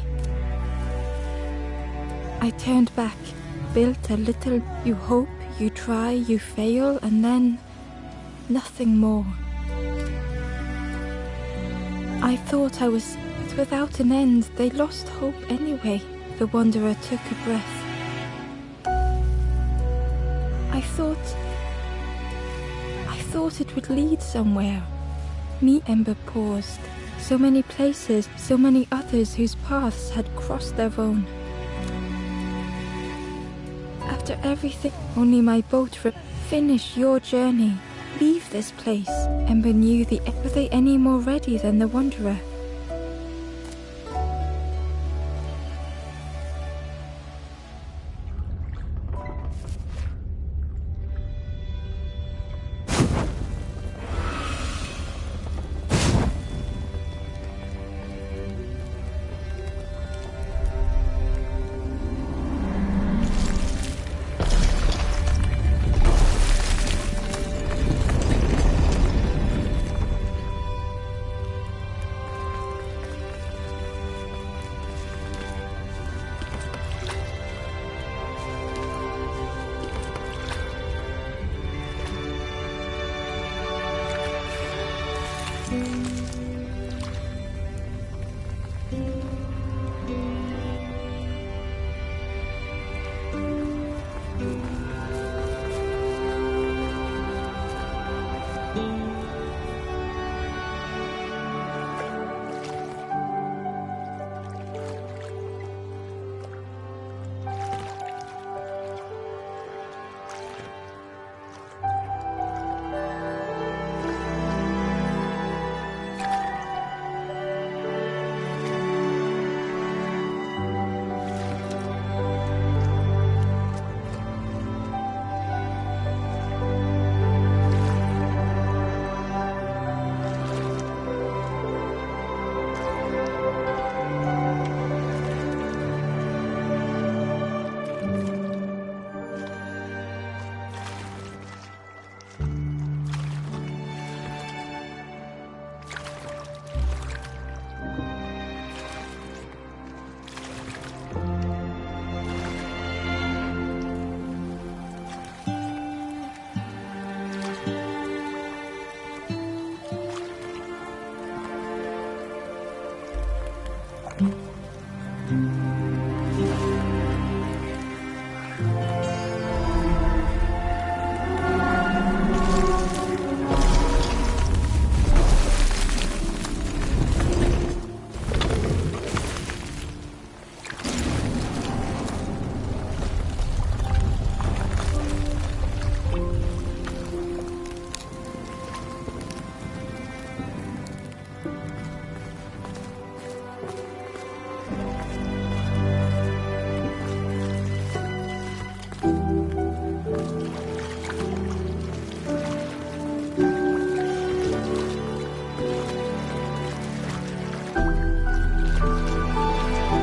I turned back, built a little. You hope, you try, you fail, and then nothing more. I thought I was without an end. They lost hope anyway. The Wanderer took a breath. I thought it would lead somewhere. Me, Ember paused. So many places, so many others whose paths had crossed their own. After everything, only my boat finish your journey. Leave this place. Ember knew were they any more ready than the Wanderer?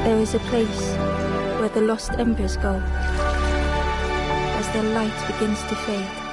There is a place where the lost embers go as their light begins to fade.